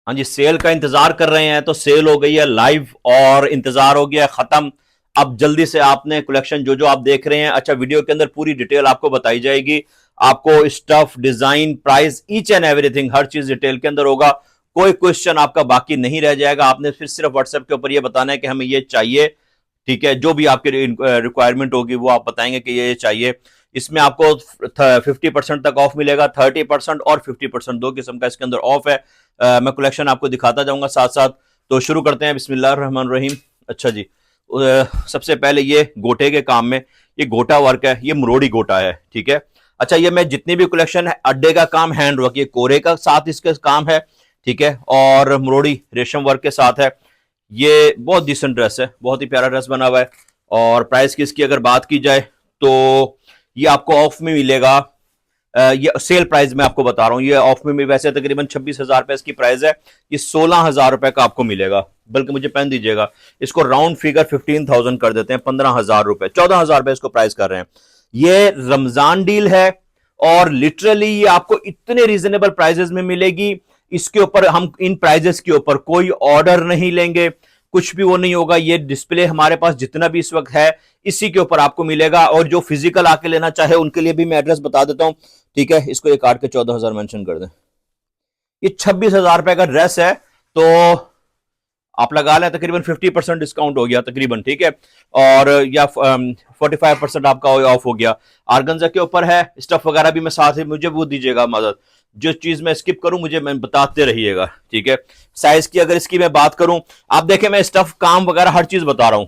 हाँ जी, सेल का इंतजार कर रहे हैं तो सेल हो गई है लाइव और इंतजार हो गया है खत्म। अब जल्दी से आपने कलेक्शन जो जो आप देख रहे हैं, अच्छा वीडियो के अंदर पूरी डिटेल आपको बताई जाएगी। आपको stuff, design, price, each and everything, हर चीज डिटेल के अंदर होगा। कोई क्वेश्चन आपका बाकी नहीं रह जाएगा। आपने फिर सिर्फ व्हाट्सएप के ऊपर ये बताना है कि हमें ये चाहिए। ठीक है, जो भी आपकी रिक्वायरमेंट होगी वो आप बताएंगे कि ये चाहिए। इसमें आपको 50% तक ऑफ मिलेगा, 30% और 50%, दो किस्म का इसके अंदर ऑफ है। मैं कलेक्शन आपको दिखाता जाऊंगा साथ साथ। तो शुरू करते हैं, बिस्मिल्लाह रहमान रहीम। अच्छा जी, सबसे पहले ये गोटे के काम में, ये गोटा वर्क है, ये मरोड़ी गोटा है। ठीक है, अच्छा ये मैं जितनी भी कलेक्शन है, अड्डे का काम, हैंड वर्क, ये कोरे का साथ इसके काम है। ठीक है, और मरोड़ी रेशम वर्क के साथ है। ये बहुत डिसेंट ड्रेस है, बहुत ही प्यारा ड्रेस बना हुआ है। और प्राइस की इसकी अगर बात की जाए तो ये आपको ऑफ में मिलेगा। ये सेल प्राइस में आपको बता रहा हूँ, ये ऑफ में वैसे तकरीबन 26,000 रुपए इसकी प्राइस है। ये 16,000 रुपए का आपको मिलेगा। बल्कि मुझे पहन दीजिएगा, इसको राउंड फिगर 15,000 कर देते हैं, 15,000 रुपए, 14,000 रुपए इसको प्राइस कर रहे हैं। ये रमजान डील है और लिटरली ये आपको इतने रीजनेबल प्राइजेस में मिलेगी। इसके ऊपर हम इन प्राइजेस के ऊपर कोई ऑर्डर नहीं लेंगे, कुछ भी वो नहीं होगा। ये डिस्प्ले हमारे पास जितना भी इस वक्त है इसी के ऊपर आपको मिलेगा। और जो फिजिकल आके लेना चाहे उनके लिए भी मैं एड्रेस बता देता हूं। ठीक है, इसको ये काट के 14,000 मेंशन कर दें। ये 26,000 रुपए का ड्रेस है, तो आप लगा लें तकरीबन 50% डिस्काउंट हो गया तकरीबन। ठीक है, और या 45% आपका ऑफ हो गया। आर्गेन्जा के ऊपर है, स्टफ वगैरह भी मैं साथ ही, मुझे वो दीजिएगा मदद, जो चीज मैं स्किप करूं मुझे मैं बताते रहिएगा। ठीक है, साइज की अगर इसकी मैं बात करूं, आप देखें मैं स्टफ, काम वगैरह हर चीज बता रहा हूं।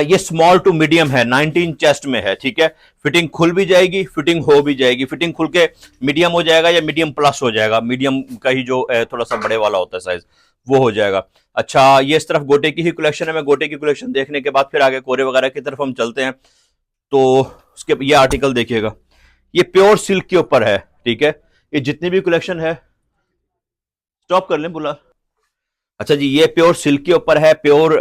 ये स्मॉल टू मीडियम है, 19 चेस्ट में है। ठीक है, फिटिंग खुल भी जाएगी, फिटिंग हो भी जाएगी। फिटिंग खुल के मीडियम हो जाएगा या मीडियम प्लस हो जाएगा, मीडियम का ही जो थोड़ा सा बड़े वाला होता है साइज, वो हो जाएगा। अच्छा, ये इस तरफ गोटे की ही कलेक्शन है। मैं गोटे की कलेक्शन देखने के बाद फिर आगे कोरे वगैरह की तरफ हम चलते हैं। तो उसके ये आर्टिकल देखिएगा, ये प्योर सिल्क के ऊपर है। ठीक है, ये जितनी भी कलेक्शन है, स्टॉप कर लें बुला। अच्छा जी, ये प्योर सिल्क के ऊपर है, प्योर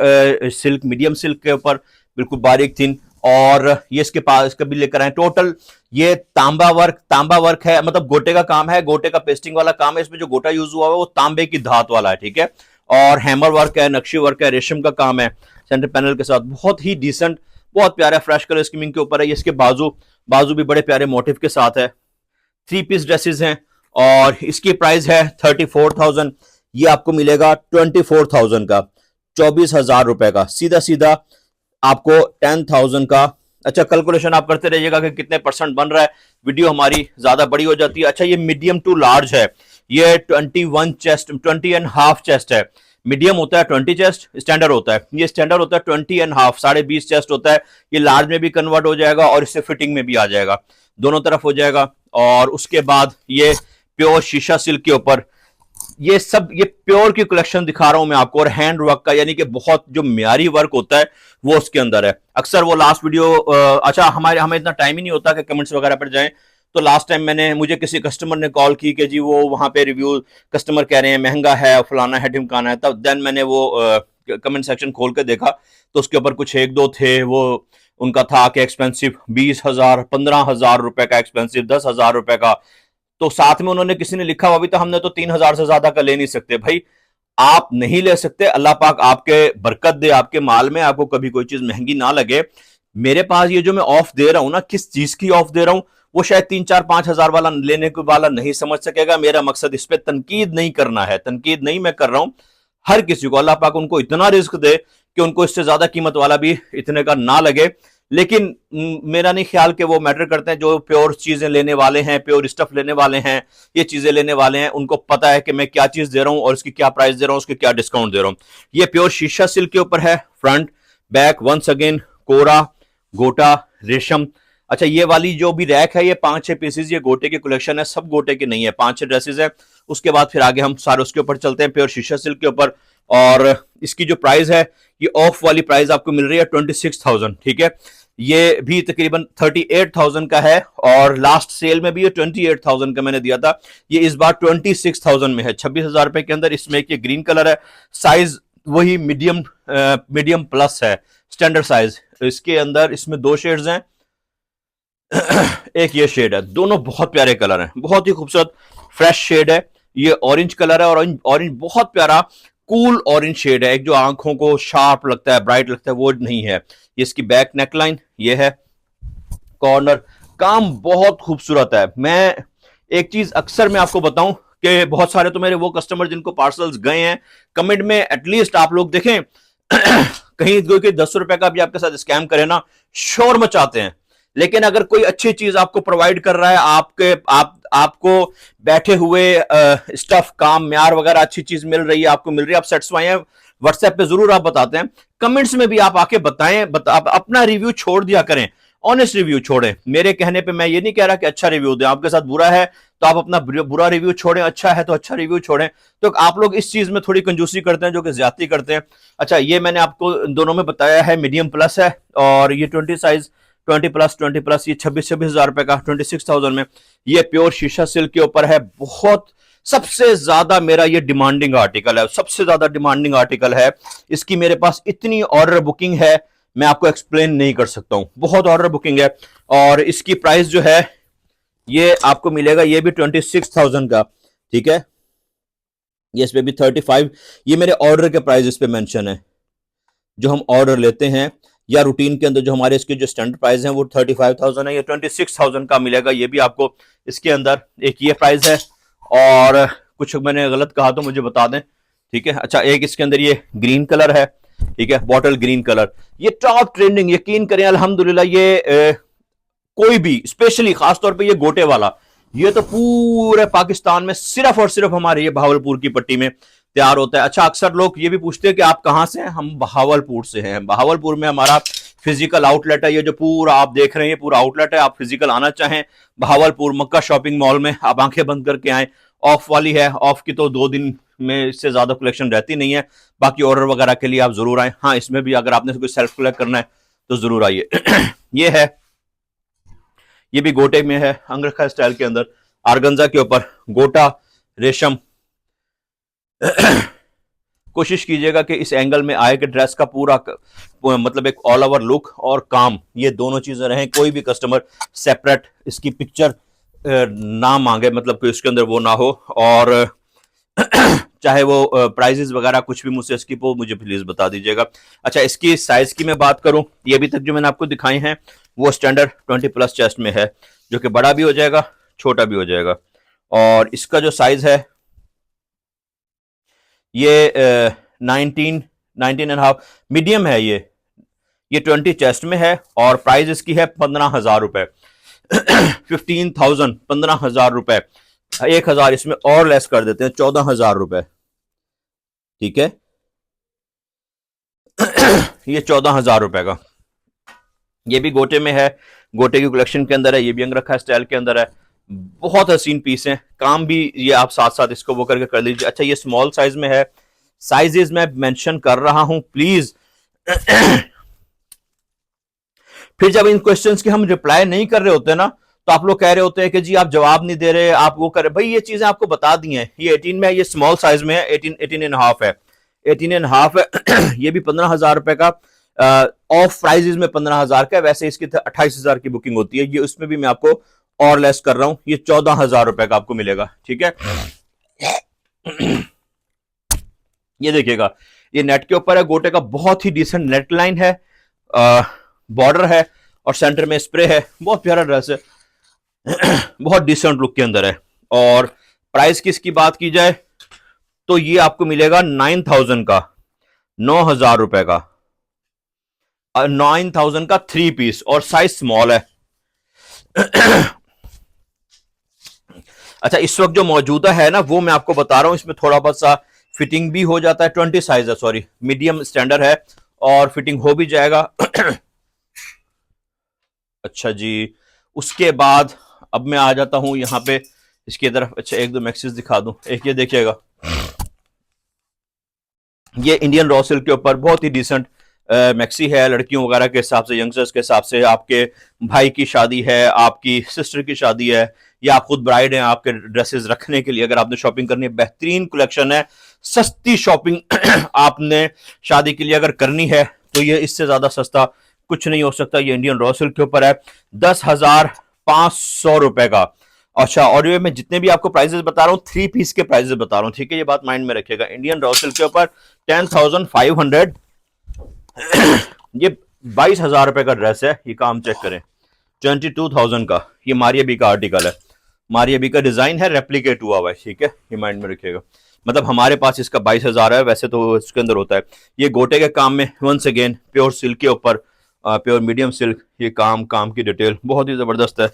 सिल्क, मीडियम सिल्क के ऊपर, बिल्कुल बारीक थिन। और ये इसके पास इसका भी लेकर आए टोटल। ये तांबा वर्क है, मतलब गोटे का काम है, गोटे का पेस्टिंग वाला काम है। इसमें जो गोटा यूज हुआ है वो तांबे की धात वाला है। ठीक है, और हैमर वर्क है, नक्शी वर्क है, रेशम का काम है सेंटर पैनल के साथ, बहुत ही डिसेंट, बहुत प्यारा फ्रेश कलर स्कीमिंग के ऊपर है। ये इसके बाजू बाजू भी बड़े प्यारे मोटिव के साथ है। 3 पीस ड्रेसेस हैं और इसकी प्राइस है 34,000। ये आपको मिलेगा 24,000 का, 24,000 रुपए का, सीधा सीधा आपको 10,000 का। अच्छा, कैलकुलेशन आप करते रहिएगा कि कितने परसेंट बन रहा है, वीडियो हमारी ज्यादा बड़ी हो जाती है। अच्छा, ये मीडियम टू लार्ज है, ये 21 चेस्ट, 20.5 चेस्ट है। मीडियम होता है 20 चेस्ट, स्टैंडर्ड होता है, ये स्टैंडर्ड होता है 20.5, 20.5 चेस्ट होता है। ये लार्ज में भी कन्वर्ट हो जाएगा और इससे फिटिंग में भी आ जाएगा, दोनों तरफ हो जाएगा। और उसके बाद ये प्योर शीशा सिल्क के ऊपर, ये सब ये प्योर की कलेक्शन दिखा रहा हूं मैं आपको। और हैंड वर्क का, यानी कि बहुत जो म्यारी वर्क होता है वो उसके अंदर है। अक्सर वो लास्ट वीडियो, अच्छा हमें इतना टाइम ही नहीं होता कि कमेंट्स वगैरह पर जाएं। तो लास्ट टाइम मुझे किसी कस्टमर ने कॉल की कि जी वो वहां पे रिव्यू, कस्टमर कह रहे हैं महंगा है, फलाना है, ढिमकाना है। तब देन मैंने वो कमेंट सेक्शन खोल के देखा तो उसके ऊपर कुछ एक दो थे, वो उनका था कि एक्सपेंसिव 20,000, 15,000 रुपए का एक्सपेंसिव, 10,000 रुपए का। तो साथ में उन्होंने किसी ने लिखा हुआ भी, तो हमने तो 3,000 से ज्यादा का ले नहीं सकते। भाई आप नहीं ले सकते, अल्लाह पाक आपके बरकत दे आपके माल में, आपको कभी कोई चीज महंगी ना लगे। मेरे पास ये जो मैं ऑफ दे रहा हूं ना, किस चीज की ऑफ दे रहा हूं, वो शायद 3, 4, 5 हजार वाला लेने के वाला नहीं समझ सकेगा। मेरा मकसद इस पर तनकीद नहीं करना है, तनकीद नहीं मैं कर रहा हूं। हर किसी को अल्लाह पाक उनको इतना रिस्क दे कि उनको इससे ज्यादा कीमत वाला भी इतने का ना लगे। लेकिन मेरा नहीं ख्याल कि वो मैटर करते हैं। जो प्योर चीजें लेने वाले हैं, प्योर स्टफ लेने वाले हैं, ये चीजें लेने वाले हैं, उनको पता है कि मैं क्या चीज दे रहा हूं और इसकी क्या प्राइस दे रहा हूं, उसकी क्या डिस्काउंट दे रहा हूं। ये प्योर शीशा सिल्क के ऊपर है, फ्रंट बैक वंस अगेन कोरा, गोटा, रेशम। अच्छा, ये वाली जो भी रैक है, ये 5-6 पीसेज, ये गोटे की कलेक्शन है, सब गोटे के नहीं है, 5-6 ड्रेसेस है। उसके बाद फिर आगे हम सारे उसके ऊपर चलते हैं, प्योर शीशा सिल्क के ऊपर। और इसकी जो प्राइस है, ये ऑफ वाली प्राइस आपको मिल रही है 26,000। ठीक है, ये भी तकरीबन 38,000 का है और लास्ट सेल में भी ये 28,000 का मैंने दिया था। ये इस बार 26,000 में है, 26,000 रुपए के अंदर। इसमें एक ये ग्रीन कलर है, साइज वही मीडियम प्लस है, स्टैंडर्ड साइज। इसके अंदर इसमें 2 शेड्स हैं, एक ये शेड है, दोनों बहुत प्यारे कलर हैं, बहुत ही खूबसूरत फ्रेश शेड है। ये ऑरेंज कलर है, और ऑरेंज बहुत प्यारा कूल ऑरेंज शेड है, एक जो आंखों को शार्प लगता है, ब्राइट लगता है, वो नहीं है। ये इसकी बैक नेकलाइन, ये है कॉर्नर, काम बहुत खूबसूरत है। मैं एक चीज अक्सर मैं आपको बताऊं कि बहुत सारे तो मेरे वो कस्टमर जिनको पार्सल्स गए हैं, कमेंट में एटलीस्ट आप लोग देखें कहीं कोई 10 रुपए का भी आपके साथ स्कैम करे ना, शोर मचाते हैं। लेकिन अगर कोई अच्छी चीज आपको प्रोवाइड कर रहा है, आपको बैठे हुए स्टफ काम म्यार वगैरह अच्छी चीज मिल रही है, आपको मिल रही है, आप सेटिस्फाई हैं, व्हाट्सएप पे जरूर आप बताते हैं, कमेंट्स में भी आप आके बताएं, आप अपना रिव्यू छोड़ दिया करें, ऑनेस्ट रिव्यू छोड़ें। मेरे कहने पे मैं ये नहीं कह रहा कि अच्छा रिव्यू दें, आपके साथ बुरा है तो आप अपना बुरा रिव्यू छोड़ें, अच्छा है तो अच्छा रिव्यू छोड़ें। तो आप लोग इस चीज में थोड़ी कंजूसी करते हैं, जो कि ज्यादती करते हैं। अच्छा, ये मैंने आपको दोनों में बताया है, मीडियम प्लस है, और ये 20 साइज, 20 प्लस ये 26,000 रुपए का, 26,000 में। ये प्योर शीशा सिल्क के ऊपर है, बहुत सबसे ज्यादा मेरा ये डिमांडिंग आर्टिकल है, सबसे ज्यादा डिमांडिंग आर्टिकल है। इसकी मेरे पास इतनी ऑर्डर बुकिंग है, मैं आपको एक्सप्लेन नहीं कर सकता हूं, बहुत ऑर्डर बुकिंग है। और इसकी प्राइस जो है ये आपको मिलेगा, ये भी 26,000 का, ठीक है। ये इस पे भी 35, ये मेरे ऑर्डर के प्राइस इस पे मेंशन है, जो हम ऑर्डर लेते हैं या रूटीन के अंदर जो हमारे इसके जो स्टैंडर्ड प्राइस हैं वो 35,000 है, ये 26,000 का मिलेगा। ये भी आपको इसके अंदर एक ये प्राइस है, और कुछ मैंने गलत कहा तो मुझे बता दें, ठीक है। अच्छा, एक इसके अंदर ये ग्रीन कलर है, ठीक है, बॉटल ग्रीन कलर, ये टॉप ट्रेंडिंग, यकीन करें अल्हम्दुलिल्लाह, ये कोई भी स्पेशली खासतौर पे ये गोटे वाला, ये तो पूरे पाकिस्तान में सिर्फ और सिर्फ हमारे ये बहावलपुर की पट्टी में तैयार होता है। अच्छा, अक्सर लोग ये भी पूछते हैं कि आप कहां से हैं, हम बहावलपुर से हैं। बहावलपुर में हमारा फिजिकल आउटलेट है, ये जो पूरा आप देख रहे हैं ये पूरा आउटलेट है। आप फिजिकल आना चाहें बहावलपुर मक्का शॉपिंग मॉल में, आप आंखें बंद करके आए। ऑफ वाली है, ऑफ की तो 2 दिन में इससे ज्यादा कलेक्शन रहती नहीं है, बाकी ऑर्डर वगैरह के लिए आप जरूर आए। हाँ, इसमें भी अगर आपने कोई सेल्फ कलेक्ट करना है तो जरूर आइए। ये है, ये भी गोटे में है, अंगरखा स्टाइल के अंदर, आर्गंजा के ऊपर गोटा रेशम। कोशिश कीजिएगा कि इस एंगल में आए कि ड्रेस का पूरा मतलब एक ऑल ओवर लुक और काम, ये दोनों चीजें रहें। कोई भी कस्टमर सेपरेट इसकी पिक्चर ना मांगे, मतलब कि उसके अंदर वो ना हो, और चाहे वो प्राइजेस वगैरह कुछ भी मुझसे स्किप हो, मुझे प्लीज बता दीजिएगा। अच्छा, इसकी साइज की मैं बात करूं, ये अभी तक जो मैंने आपको दिखाए हैं वो स्टैंडर्ड 20 प्लस चेस्ट में है, जो कि बड़ा भी हो जाएगा छोटा भी हो जाएगा। और इसका जो साइज है ये 19.5 मीडियम है। ये 20 चेस्ट में है, और प्राइस इसकी है 15,000 रुपए। 15,000, 15,000 रुपए, 1,000 इसमें और लेस कर देते हैं, 14,000 रुपए, ठीक है। ये 14,000 रुपए का, ये भी गोटे में है, गोटे की कलेक्शन के अंदर है, ये भी अंगरखा स्टाइल के अंदर है। बहुत हसीन पीस है, काम भी ये आप साथ साथ इसको वो करके कर लीजिए। अच्छा, ये स्मॉल साइज में है, साइजेस मैं मेंशन कर रहा हूं प्लीज। फिर जब इन क्वेश्चंस के हम रिप्लाई नहीं कर रहे होते ना, तो आप लोग कह रहे होते हैं कि जी आप जवाब नहीं दे रहे, आप वो कर रहे। भाई, ये चीजें आपको बता दी हैं। ये 18 में है, ये स्मॉल साइज में है, 18.5 है, 18.5 है। ये भी 15,000 रुपए का, ऑफ प्राइजेस में 15,000 का, वैसे इसकी 28,000 की बुकिंग होती है। ये उसमें भी मैं आपको और लेस कर रहा हूं, ये 14,000 रुपए का आपको मिलेगा, ठीक है। ये देखिएगा, ये नेट के ऊपर है, गोटे का बहुत ही डिसेंट नेट लाइन है, बॉर्डर है, और सेंटर में स्प्रे है, बहुत प्यारा ड्रेस है। बहुत डिसेंट लुक के अंदर है। और प्राइस की इसकी बात की जाए तो ये आपको मिलेगा 9,000 का, 9,000 रुपए का, 9,000 का 3 पीस, और साइज स्मॉल है। अच्छा, इस वक्त जो मौजूदा है ना वो मैं आपको बता रहा हूं, इसमें थोड़ा बहुत सा फिटिंग भी हो जाता है। 20 साइज है, सॉरी, मीडियम स्टैंडर्ड है, और फिटिंग हो भी जाएगा। अच्छा जी, उसके बाद अब मैं आ जाता हूं यहां पे इसकी तरफ। अच्छा, एक दो मैक्सिस दिखा दूं। एक ये देखिएगा, ये इंडियन रॉ सिल्क के ऊपर बहुत ही डिसेंट मैक्सी है, लड़कियों वगैरह के हिसाब से, यंगस्टर्स के हिसाब से। आपके भाई की शादी है, आपकी सिस्टर की शादी है, या आप खुद ब्राइड हैं, आपके ड्रेसेस रखने के लिए अगर आपने शॉपिंग करनी है, बेहतरीन कलेक्शन है। सस्ती शॉपिंग आपने शादी के लिए अगर करनी है तो ये इससे ज्यादा सस्ता कुछ नहीं हो सकता। ये इंडियन रॉ सिल्क के ऊपर है, 10,000 ₹500 का। अच्छा, और ये मैं जितने भी आपको प्राइजेस बता रहा हूँ 3 पीस के प्राइजेस बता रहा हूँ, ठीक है, ये बात माइंड में रखिएगा। इंडियन रॉ सिल्क के ऊपर 10,500, ये ₹22,000 का ड्रेस है। ये काम चेक करें, 22,000 का। ये मारिया बी का आर्टिकल है, मारिया बी का डिजाइन है, रेप्लीकेट हुआ हुआ है, ठीक है, ये माइंड में रखिएगा। मतलब हमारे पास इसका 22,000 है, वैसे तो इसके अंदर होता है। ये गोटे के काम में वंस अगेन प्योर सिल्क के ऊपर, प्योर मीडियम सिल्क। ये काम की डिटेल बहुत ही जबरदस्त है।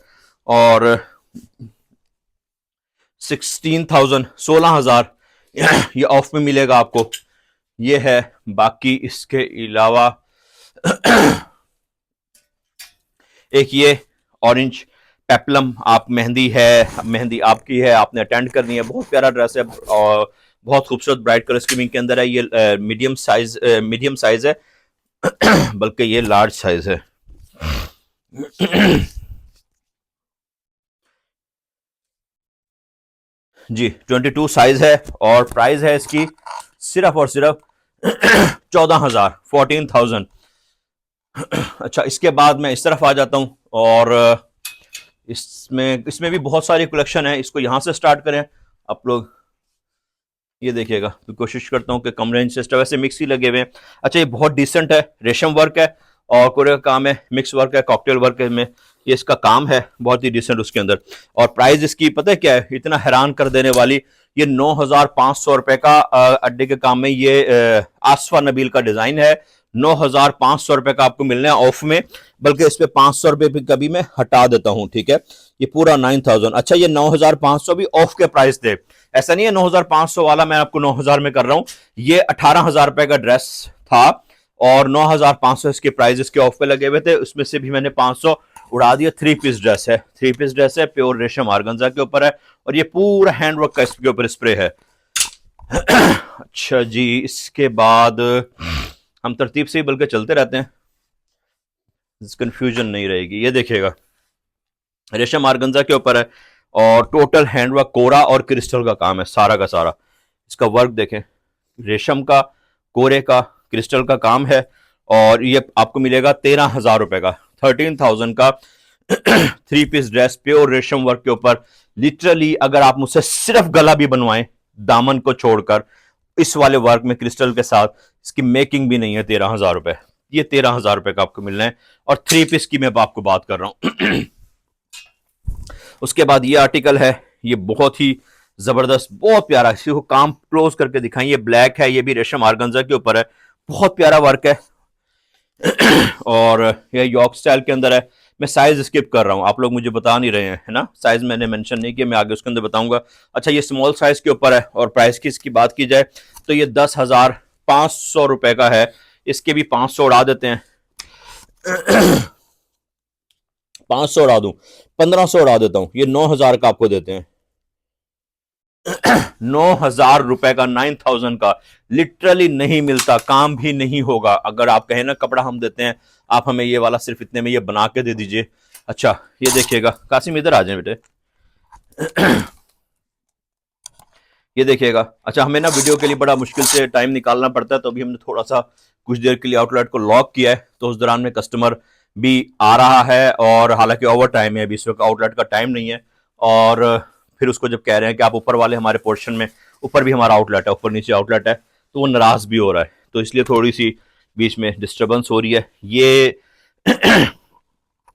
और 16,000, 16,000 ये ऑफ में मिलेगा आपको। ये है। बाकी इसके अलावा एक ये ऑरेंज पेप्लम, आप मेहंदी है, मेहंदी आपकी है, आपने अटेंड करनी है, बहुत प्यारा ड्रेस है और बहुत खूबसूरत ब्राइट कलर स्कीमिंग के अंदर है। ये मीडियम साइज है बल्कि ये लार्ज साइज है। जी 22 साइज है और प्राइस है इसकी सिर्फ और सिर्फ 14,000, 14,000। अच्छा, इसके बाद मैं इस तरफ आ जाता हूं और इसमें भी बहुत सारी कलेक्शन है। इसको यहां से स्टार्ट करें आप लोग। ये देखिएगा, तो कोशिश करता हूं कि कम रेंज से वैसे मिक्स ही लगे हुए हैं। अच्छा, ये बहुत डिसेंट है, रेशम वर्क है और कोरिया का काम है, मिक्स वर्क है, कॉकटेल वर्क में ये इसका काम है, बहुत ही डिसेंट उसके अंदर। और प्राइस इसकी पता है क्या है, इतना हैरान कर देने वाली, ये 9,500 रुपए का अड्डे के काम में। ये आसफा नबील का डिजाइन है, 9,500 रुपए का आपको मिलना है ऑफ में, बल्कि इस पे 500 रुपए का भी मैं हटा देता हूं, ठीक है। ये पूरा 9,000। अच्छा, ये 9,500 भी ऑफ के प्राइस थे, ऐसा नहीं है 9,500 वाला मैं आपको 9,000 में कर रहा हूं। ये 18,000 रुपए का ड्रेस था और 9,500 इसके प्राइस इसके ऑफ पे लगे हुए थे, उसमें से भी मैंने 500 उड़ा दिया। 3 पीस ड्रेस है, 3 पीस ड्रेस है, प्योर रेशम आर्गेन्जा के ऊपर है और ये पूरा हैंडवर्क का इसके ऊपर स्प्रे है। अच्छा जी, इसके बाद हम तरतीब से ही बल्कि चलते रहते हैं, कंफ्यूजन नहीं रहेगी। ये देखिएगा, रेशम आर्गेन्जा के ऊपर है और टोटल हैंडवर्क कोरा और क्रिस्टल का काम है, सारा का सारा। इसका वर्क देखें, रेशम का, कोरे का, क्रिस्टल का काम है और ये आपको मिलेगा 13,000 रुपए का, 13,000 का 3 पीस ड्रेस प्योर रेशम वर्क के ऊपर। लिटरली अगर आप मुझसे सिर्फ गला भी बनवाएं दामन को छोड़कर, इस वाले वर्क में क्रिस्टल के साथ, इसकी मेकिंग भी नहीं है 13,000 रुपए। ये 13,000 रुपए का आपको मिलना है और 3 पीस की मैं आपको बात कर रहा हूं। उसके बाद ये आर्टिकल है, ये बहुत ही जबरदस्त, बहुत प्यारा, इसी को काम क्लोज करके दिखाएं। ये ब्लैक है, ये भी रेशम आर्गेन्जा के ऊपर है, बहुत प्यारा वर्क है और ये यॉर्क स्टाइल के अंदर है। मैं साइज स्किप कर रहा हूं, आप लोग मुझे बता नहीं रहे हैं, है ना, साइज मैंने मेंशन नहीं किया, मैं आगे उसके अंदर बताऊंगा। अच्छा, ये स्मॉल साइज के ऊपर है और प्राइस की इसकी बात की जाए तो ये 10,500 रुपए का है। इसके भी 500 उड़ा देते हैं, 500 उड़ा दूं, 1,500 उड़ा देता हूं, ये 9,000 का आपको देते हैं। 9,000 रुपए का, 9,000 का लिटरली नहीं मिलता, काम भी नहीं होगा। अगर आप कहें ना कपड़ा हम देते हैं, आप हमें ये वाला सिर्फ इतने में ये बना के दे दीजिए। अच्छा, ये देखिएगा, कासिम इधर आ जाए बेटे। ये देखिएगा, अच्छा, हमें ना वीडियो के लिए बड़ा मुश्किल से टाइम निकालना पड़ता है, तो अभी हमने थोड़ा सा कुछ देर के लिए आउटलेट को लॉक किया है, तो उस दौरान में कस्टमर भी आ रहा है और हालांकि ओवर टाइम है, अभी इस वक्त आउटलेट का टाइम नहीं है। और फिर उसको जब कह रहे हैं कि आप ऊपर वाले हमारे पोर्शन में, ऊपर भी हमारा आउटलेट है, ऊपर नीचे आउटलेट है, तो वो नाराज भी हो रहा है, तो इसलिए थोड़ी सी बीच में डिस्टर्बेंस हो रही है। ये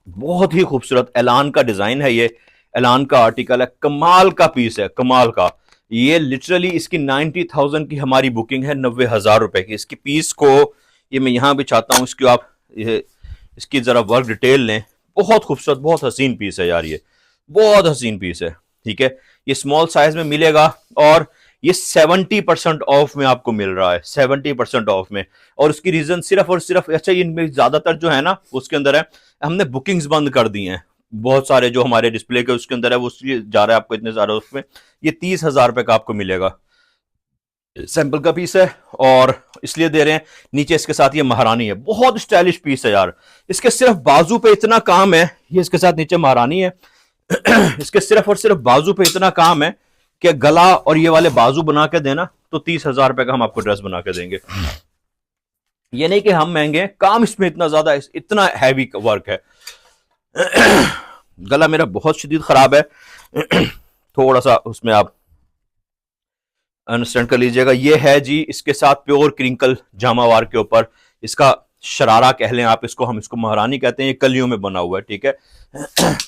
बहुत ही खूबसूरत ऐलान का डिजाइन है, ये ऐलान का आर्टिकल है, कमाल का पीस है, कमाल का। ये लिटरली इसकी 90,000 की हमारी बुकिंग है, 90,000 रुपए की इसकी पीस को। ये मैं यहां भी चाहता हूं इसको आप इसकी जरा वर्क डिटेल लें, बहुत खूबसूरत, बहुत हसीन पीस है यार, ये बहुत हसीन पीस है, ठीक है। ये स्मॉल साइज में मिलेगा और ये 70% ऑफ में आपको मिल रहा है, 70% ऑफ में। और उसकी रीजन सिर्फ और सिर्फ, अच्छा, इनमें ज्यादातर जो है ना उसके अंदर है, हमने बुकिंग्स बंद कर दी हैं, बहुत सारे जो हमारे डिस्प्ले के उसके अंदर है वो जा रहा है आपको इतने सारे उसमें। ये 30,000 रुपए का आपको मिलेगा, सैंपल का पीस है और इसलिए दे रहे हैं। नीचे इसके साथ ये महारानी है, बहुत स्टाइलिश पीस है यार। इसके सिर्फ बाजू पे इतना काम है, ये इसके साथ नीचे महारानी है इसके सिर्फ और सिर्फ बाजू पे इतना काम है कि गला और ये वाले बाजू बना के देना तो 30,000 रुपए का हम आपको ड्रेस बना के देंगे। ये नहीं कि हम महंगे, काम इसमें इतना ज्यादा, इतना हैवी वर्क है। गला मेरा बहुत शदीद खराब है। थोड़ा सा उसमें आप अंडरस्टैंड कर लीजिएगा। ये है जी इसके साथ प्योर क्रिंकल जामावार के ऊपर, इसका शरारा कह लें आप इसको, हम इसको महारानी कहते हैं। ये कलियों में बना हुआ है, ठीक है।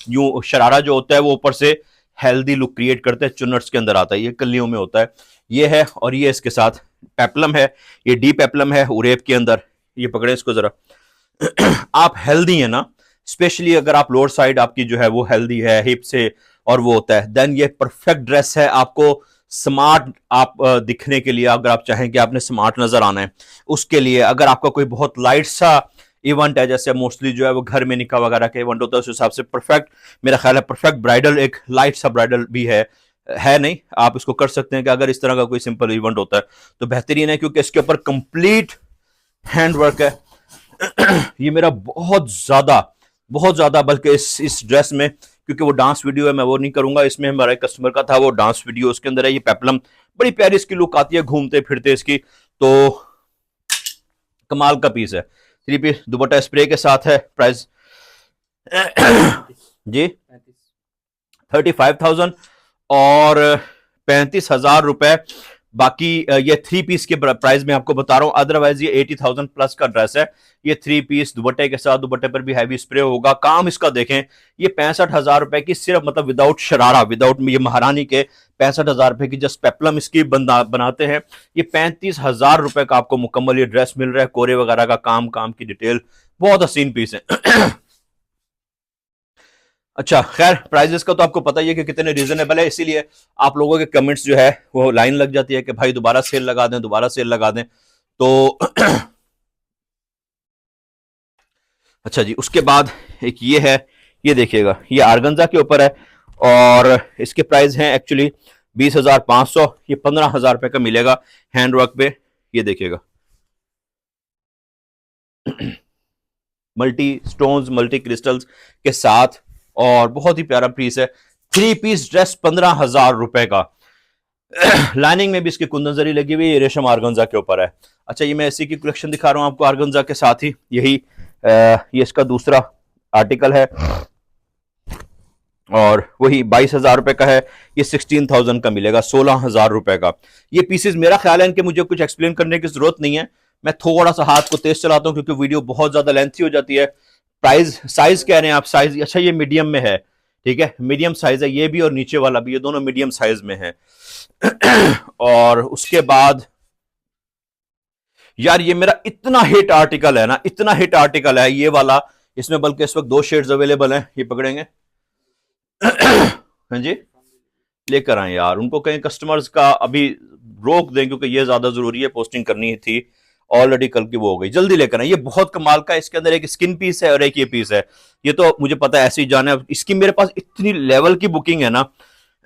यूं शरारा जो होता है वो ऊपर से हेल्दी लुक क्रिएट करता है, चुन्नट्स के अंदर आता है, ये कलियों में होता है। ये है, और ये इसके साथ पेपलम है, ये डी पेपलम है उरेप के अंदर। ये पकड़े इसको जरा। आप हेल्दी है ना, स्पेशली अगर आप लोअर साइड आपकी जो है वो हेल्दी है हिप से और वो होता है, देन ये परफेक्ट ड्रेस है आपको स्मार्ट आप दिखने के लिए। अगर आप चाहें कि आपने स्मार्ट नजर आना है उसके लिए, अगर आपका कोई बहुत लाइट सा इवेंट है, जैसे मोस्टली जो है वो घर में निकाह वगैरह का इवेंट होता है, उस हिसाब से परफेक्ट, मेरा ख्याल है परफेक्ट ब्राइडल, एक लाइट सा ब्राइडल भी है नहीं, आप इसको कर सकते हैं कि अगर इस तरह का कोई सिंपल इवेंट होता है तो बेहतरीन है, क्योंकि इसके ऊपर कंप्लीट हैंड वर्क है। ये मेरा बहुत ज्यादा बल्कि इस ड्रेस में, क्योंकि वो डांस वीडियो है, मैं वो नहीं करूंगा, इसमें हमारे कस्टमर का था वो डांस वीडियो, उसके अंदर है। ये पेपलम बड़ी प्यारी इसकी लुक आती है घूमते फिरते इसकी, तो कमाल का पीस है। 3 पीस दुपट्टा स्प्रे के साथ है। प्राइस जी 35,000 और 35,000 रुपए। बाकी ये 3 पीस के प्राइस में आपको बता रहा हूं, अदरवाइज ये 80,000 प्लस का ड्रेस है। ये 3 पीस दुपट्टे के साथ, दुपट्टे पर भी हैवी स्प्रे होगा, काम इसका देखें। ये 65,000 रुपए की सिर्फ, मतलब विदाउट शरारा, विदाउट ये महारानी के 65,000 रुपए की जस्ट पेपलम इसकी बनाते हैं। ये 35,000 रुपए का आपको मुकम्मल ये ड्रेस मिल रहा है, कोरे वगैरह का काम की डिटेल, बहुत हसीन पीस है। अच्छा खैर, प्राइजेस का तो आपको पता ही है कि कितने रीजनेबल है, इसीलिए आप लोगों के कमेंट्स जो है वो लाइन लग जाती है कि भाई दोबारा सेल लगा दें, दोबारा सेल लगा दें। तो अच्छा जी, उसके बाद एक ये है, ये देखिएगा, ये आर्गेन्जा के ऊपर है और इसके प्राइस हैं एक्चुअली 20,500, ये 15,000 रुपए का मिलेगा हैंड वर्क पे। ये देखिएगा, मल्टी स्टोन्स, मल्टी क्रिस्टल्स के साथ, और बहुत ही प्यारा पीस है। 3 पीस ड्रेस 15,000 रुपए का। लाइनिंग में भी इसकी कुंदन जरी लगी हुई है, रेशम आर्गेन्जा के ऊपर है। अच्छा, ये मैं इसी की कलेक्शन दिखा रहा हूं आपको आर्गेन्जा के साथ ही, यही ये इसका दूसरा आर्टिकल है और वही 22,000 रुपए का है। ये 16,000 का मिलेगा, 16,000 रुपए का। ये पीसेस मेरा ख्याल है इनके मुझे कुछ एक्सप्लेन करने की जरूरत नहीं है, मैं थोड़ा सा हाथ को तेज चलाता हूं क्योंकि वीडियो बहुत ज्यादा लेंथी हो जाती है। प्राइस, साइज कह रहे हैं आप, साइज अच्छा ये मीडियम में है, ठीक है, मीडियम साइज है ये भी और नीचे वाला भी, ये दोनों मीडियम साइज में है। और उसके बाद यार ये मेरा इतना हिट आर्टिकल है ना, इतना हिट आर्टिकल है ये वाला, इसमें बल्कि इस वक्त 2 शेड्स अवेलेबल हैं, ये पकड़ेंगे। हाँ जी, लेकर आए यार, उनको कहीं कस्टमर्स का अभी रोक दें क्योंकि ये ज्यादा जरूरी है, पोस्टिंग करनी थी ऑलरेडी, कल की वो हो गई, जल्दी लेकर आए। ये बहुत कमाल का, इसके अंदर एक स्किन पीस है और एक ये पीस है, ये तो मुझे पता है ऐसे ही जाना है। इसकी मेरे पास इतनी लेवल की बुकिंग है ना।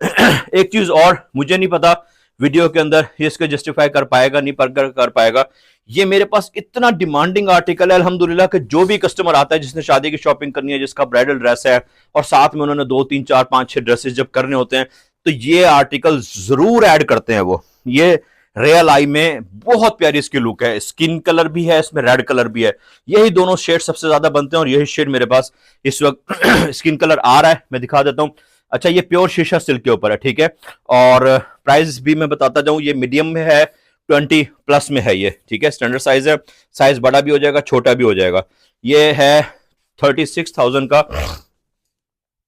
एक चीज और मुझे नहीं पता वीडियो के अंदर ये इसको जस्टिफाई कर पाएगा नहीं कर पाएगा, ये मेरे पास इतना डिमांडिंग आर्टिकल है अल्हम्दुलिल्लाह कि जो भी कस्टमर आता है जिसने शादी की शॉपिंग करनी है, जिसका ब्राइडल ड्रेस है और साथ में उन्होंने 2 3 4 5 6 ड्रेसेस जब करने होते हैं तो ये आर्टिकल जरूर ऐड करते हैं वो। ये रियल आई में बहुत प्यारी इसकी लुक है, स्किन कलर भी है इसमें, रेड कलर भी है, यही दोनों शेड सबसे ज्यादा बनते हैं और यही शेड मेरे पास इस वक्त स्किन कलर आ रहा है, मैं दिखा देता हूं। अच्छा, ये प्योर शीशा सिल्क के ऊपर है, ठीक है, और प्राइस भी मैं बताता जाऊं, ये मीडियम में है, 20 प्लस में है ये, ठीक है, स्टैंडर्ड साइज है, साइज बड़ा भी हो जाएगा छोटा भी हो जाएगा। ये है 36,000 का,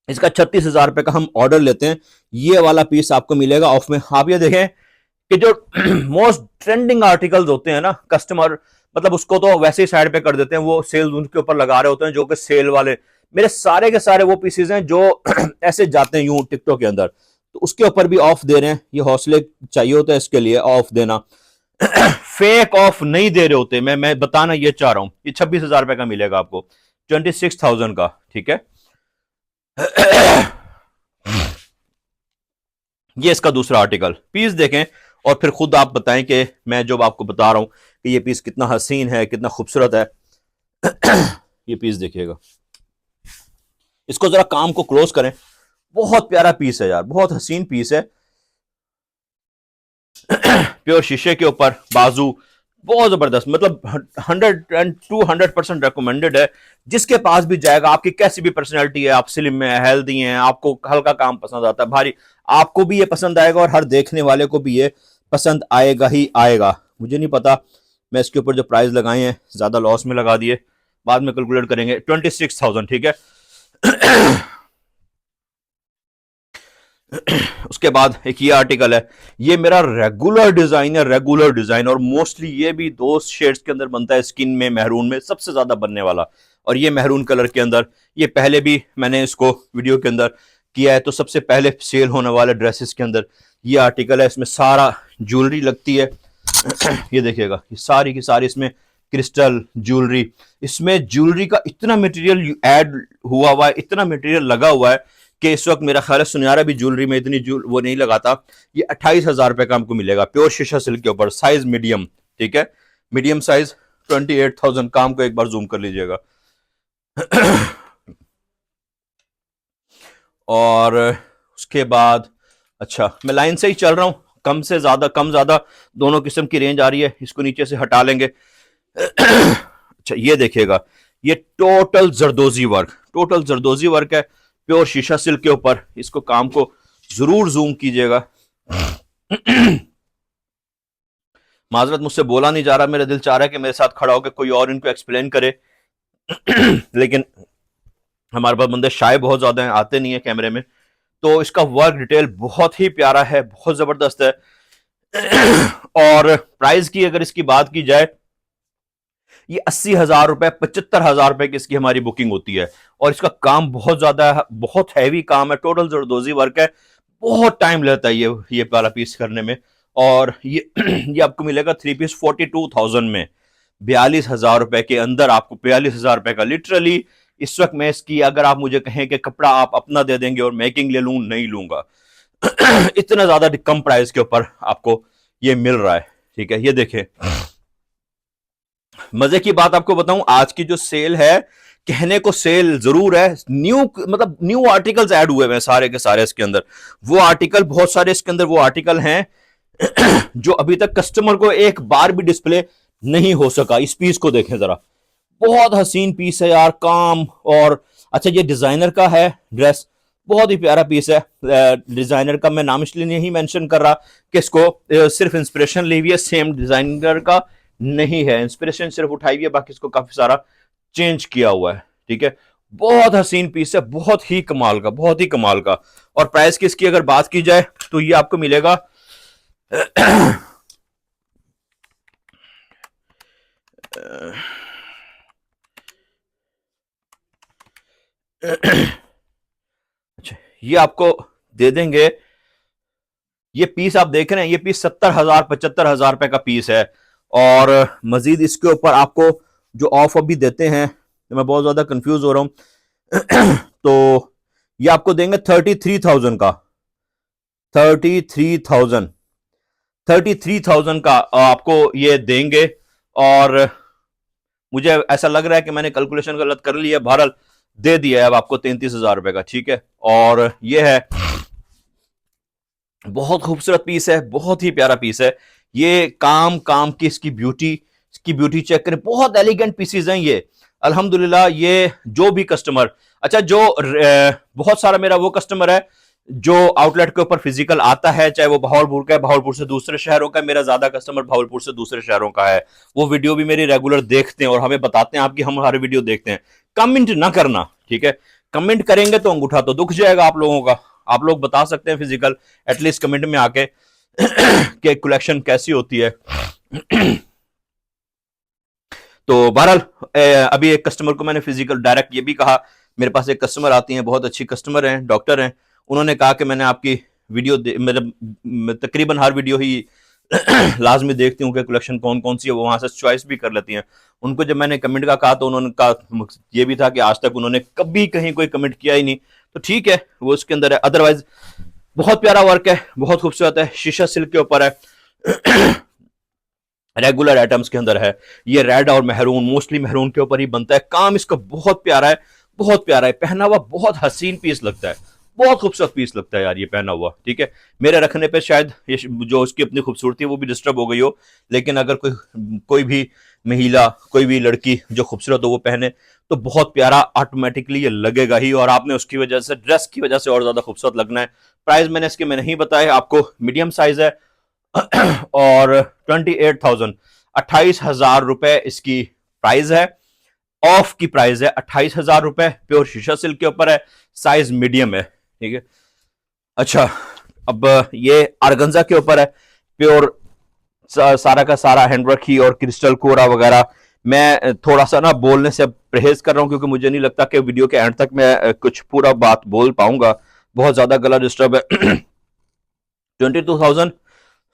इसका 36,000 रुपए का हम ऑर्डर लेते हैं। ये वाला पीस आपको मिलेगा ऑफ में। आप ये देखें कि जो मोस्ट ट्रेंडिंग आर्टिकल्स होते हैं ना, कस्टमर मतलब उसको तो वैसे ही साइड पे कर देते हैं, वो सेल उनके ऊपर लगा रहे होते हैं जो कि सेल वाले, मेरे सारे के सारे वो पीसेस हैं जो ऐसे जाते हैं यूं टिकटॉक के अंदर, तो उसके ऊपर भी ऑफ दे रहे हैं। ये हौसले चाहिए होता है इसके लिए ऑफ देना। फेक ऑफ नहीं दे रहे होते, मैं बताना ये चाह रहा हूं। ये 26,000 रुपए का मिलेगा आपको, 26,000 का, ठीक है। ये इसका दूसरा आर्टिकल, पीस देखें और फिर खुद आप बताएं कि मैं जो आपको बता रहा हूं कि ये पीस कितना हसीन है, कितना खूबसूरत है। ये पीस देखिएगा, इसको जरा काम को क्लोज करें, बहुत प्यारा पीस है यार, बहुत हसीन पीस है। प्योर शीशे के ऊपर बाजू, बहुत जबरदस्त, मतलब 100% रिकमेंडेड है। जिसके पास भी जाएगा, आपकी कैसी भी पर्सनैलिटी है, आप स्लिम में हेल्दी हैं, आपको हल्का काम पसंद आता है, भारी, आपको भी ये पसंद आएगा और हर देखने वाले को भी ये पसंद आएगा ही आएगा। मुझे नहीं पता, मैं इसके ऊपर जो प्राइस लगाए हैं ज्यादा लॉस में लगा दिए, बाद में कैलकुलेट करेंगे। 26,000, ठीक है। उसके बाद एक ये आर्टिकल है, ये मेरा रेगुलर डिजाइन है, रेगुलर डिजाइन, और मोस्टली ये भी दो शेड्स के अंदर बनता है, स्किन में, महरून में सबसे ज्यादा बनने वाला, और ये महरून कलर के अंदर। ये पहले भी मैंने इसको वीडियो के अंदर किया है, तो सबसे पहले सेल होने वाले ड्रेसेस के अंदर ये आर्टिकल है। इसमें सारा ज्वेलरी लगती है। ये देखिएगा, ये सारी की सारी इसमें क्रिस्टल ज्वेलरी, इसमें ज्वेलरी का इतना मटेरियल ऐड हुआ हुआ है, इतना मटेरियल लगा हुआ है कि इस वक्त मेरा ख्याल है सुनहरा भी ज्वेलरी में इतनी वो नहीं लगाता। ये 28,000 रुपए का हमको मिलेगा, प्योर शीशा सिल्क के ऊपर, साइज मीडियम, ठीक है, मीडियम साइज, 28,000। काम को एक बार जूम कर लीजिएगा। और उसके बाद, अच्छा मैं लाइन से ही चल रहा हूं, कम से ज्यादा, कम ज्यादा दोनों किस्म की रेंज आ रही है, इसको नीचे से हटा लेंगे। अच्छा ये देखिएगा, ये टोटल जरदोजी वर्क, टोटल जरदोजी वर्क है, प्योर शीशा सिल्क के ऊपर। इसको काम को जरूर जूम कीजिएगा। माजरत, मुझसे बोला नहीं जा रहा, मेरा दिल चाह रहा है कि मेरे साथ खड़ा होकर कोई और इनको एक्सप्लेन करे। लेकिन हमारे पास बंदे शाय बहुत ज्यादा हैं, आते नहीं है कैमरे में। तो इसका वर्क डिटेल बहुत ही प्यारा है, बहुत जबरदस्त है। और प्राइस की अगर इसकी बात की जाए, ये 80,000 रुपए, 75,000 रुपए की इसकी हमारी बुकिंग होती है। और इसका काम बहुत ज्यादा है, बहुत हैवी काम है, टोटल जरदोजी वर्क है, बहुत टाइम लेता है ये वाला पीस करने में। और ये ये आपको मिलेगा 3 पीस 42,000 में, 42,000 रुपए के अंदर आपको, 42,000 रुपए का लिटरली। इस वक्त मैं इसकी, अगर आप मुझे कहें कि कपड़ा आप अपना दे देंगे और मेकिंग ले लूं, नहीं लूंगा। इतना ज्यादा कम प्राइस के ऊपर आपको ये मिल रहा है, ठीक है। ये देखें, मजे की बात आपको बताऊं, आज की जो सेल है, कहने को सेल जरूर है, न्यू मतलब न्यू आर्टिकल्स ऐड हुए हैं सारे के सारे इसके अंदर। वो आर्टिकल, बहुत सारे इसके अंदर वो आर्टिकल हैं जो अभी तक कस्टमर को एक बार भी डिस्प्ले नहीं हो सका। इस पीस को देखें जरा, बहुत हसीन पीस है यार, काम। और अच्छा, ये डिजाइनर का है ड्रेस, बहुत ही प्यारा पीस है। डिजाइनर का मैं नाम इसलिए नहीं मेंशन कर रहा कि इसको सिर्फ इंस्पिरेशन ली हुई है, सेम डिजाइनर का नहीं है, इंस्पिरेशन सिर्फ उठाई हुई है, बाकी इसको काफी सारा चेंज किया हुआ है, ठीक है। बहुत हसीन पीस है, बहुत ही कमाल का, बहुत ही कमाल का। और प्राइस की इसकी अगर बात की जाए तो ये आपको मिलेगा अच्छा, ये आपको दे देंगे, ये पीस आप देख रहे हैं, ये पीस 70,000 75,000 रुपए का पीस है। और मजीद इसके ऊपर आपको जो ऑफ भी देते हैं, तो मैं बहुत ज्यादा कंफ्यूज हो रहा हूं। तो ये आपको देंगे 33,000 का, 33,000, 33,000 का आपको ये देंगे। और मुझे ऐसा लग रहा है कि मैंने कैलकुलेशन गलत कर ली है, बहरहाल दे दिया है अब आपको 33,000 रुपए का, ठीक है। और ये है, बहुत खूबसूरत पीस है, बहुत ही प्यारा पीस है। ये काम काम की इसकी ब्यूटी चेक करें, बहुत एलिगेंट पीसेज हैं ये, अल्हम्दुलिल्लाह। ये जो भी कस्टमर, अच्छा जो बहुत सारा मेरा वो कस्टमर है जो आउटलेट के ऊपर फिजिकल आता है, चाहे वो बहावलपुर का है, बहावलपुर से दूसरे शहरों का, मेरा ज्यादा कस्टमर बहावलपुर से दूसरे शहरों का है। वो वीडियो भी मेरी रेगुलर देखते हैं और हमें बताते हैं आपकी, हम हर वीडियो देखते हैं। कमेंट ना करना, ठीक है, कमेंट करेंगे तो अंगूठा तो दुख जाएगा आप लोगों का। आप लोग बता सकते हैं फिजिकल, एटलीस्ट कमेंट में आके कि कलेक्शन कैसी होती है। तो बहरहाल अभी एक कस्टमर को मैंने फिजिकल डायरेक्ट ये भी कहा, मेरे पास एक कस्टमर आती हैं, बहुत अच्छी कस्टमर हैं, डॉक्टर हैं, उन्होंने कहा कि मैंने आपकी वीडियो मतलब तकरीबन हर वीडियो ही लाजमी देखती हूँ कि कलेक्शन कौन कौन सी है, वो वहां से चॉइस भी कर लेती हैं। उनको जब मैंने कमेंट का कहा तो उन्होंने कहा ये भी था कि आज तक उन्होंने कभी कहीं कोई कमेंट किया ही नहीं। तो ठीक है, वो उसके अंदर है। अदरवाइज बहुत प्यारा वर्क है, बहुत खूबसूरत है, शीशा सिल्क के ऊपर है, रेगुलर आइटम्स के अंदर है। ये रेड और मेहरून, मोस्टली मेहरून के ऊपर ही बनता है। काम इसका बहुत प्यारा है, बहुत प्यारा है, पहना हुआ बहुत हसीन पीस लगता है, बहुत खूबसूरत पीस लगता है यार ये पहना हुआ, ठीक है। मेरे रखने पे शायद ये जो उसकी अपनी खूबसूरती है वो भी डिस्टर्ब हो गई हो, लेकिन अगर कोई भी महिला, कोई भी लड़की जो खूबसूरत हो वो पहने तो बहुत प्यारा ऑटोमेटिकली ये लगेगा ही, और आपने उसकी वजह से, ड्रेस की वजह से और ज्यादा खूबसूरत लगना है। प्राइस मैंने इसके में नहीं बताया आपको, मीडियम साइज है और 28,000, 28,000 रुपए इसकी प्राइस है। ऑफ की प्राइस है 28,000 रुपए, प्योर शीशा सिल्क के ऊपर है, साइज मीडियम है, ठीक है। अच्छा, अब ये आर्गेन्जा के ऊपर है, प्योर सारा का सारा हैंडवर्क ही और क्रिस्टल कोरा वगैरह। मैं थोड़ा सा ना बोलने से परहेज कर रहा हूं क्योंकि मुझे नहीं लगता कि वीडियो के एंड तक मैं कुछ पूरा बात बोल पाऊंगा, बहुत ज्यादा गला डिस्टर्ब है। 22,000,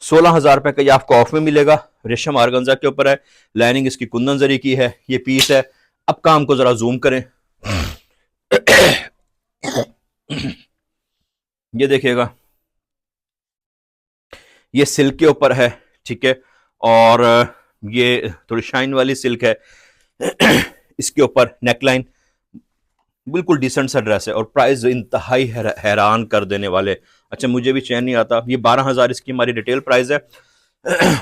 16,000 रुपए का ये आपको ऑफ में मिलेगा, रेशम आर्गेन्जा के ऊपर है, लाइनिंग इसकी कुंदन जरी की है, ये पीस है। अब काम को जरा जूम करें, ये देखिएगा, ये सिल्क के ऊपर है, ठीक है, और ये थोड़ी शाइन वाली सिल्क है। इसके ऊपर नेकलाइन, बिल्कुल डिसेंट सा ड्रेस है, और प्राइस इंतहाई हैरान कर देने वाले। अच्छा, मुझे भी चैन नहीं आता। ये 12,000 इसकी हमारी रिटेल प्राइस है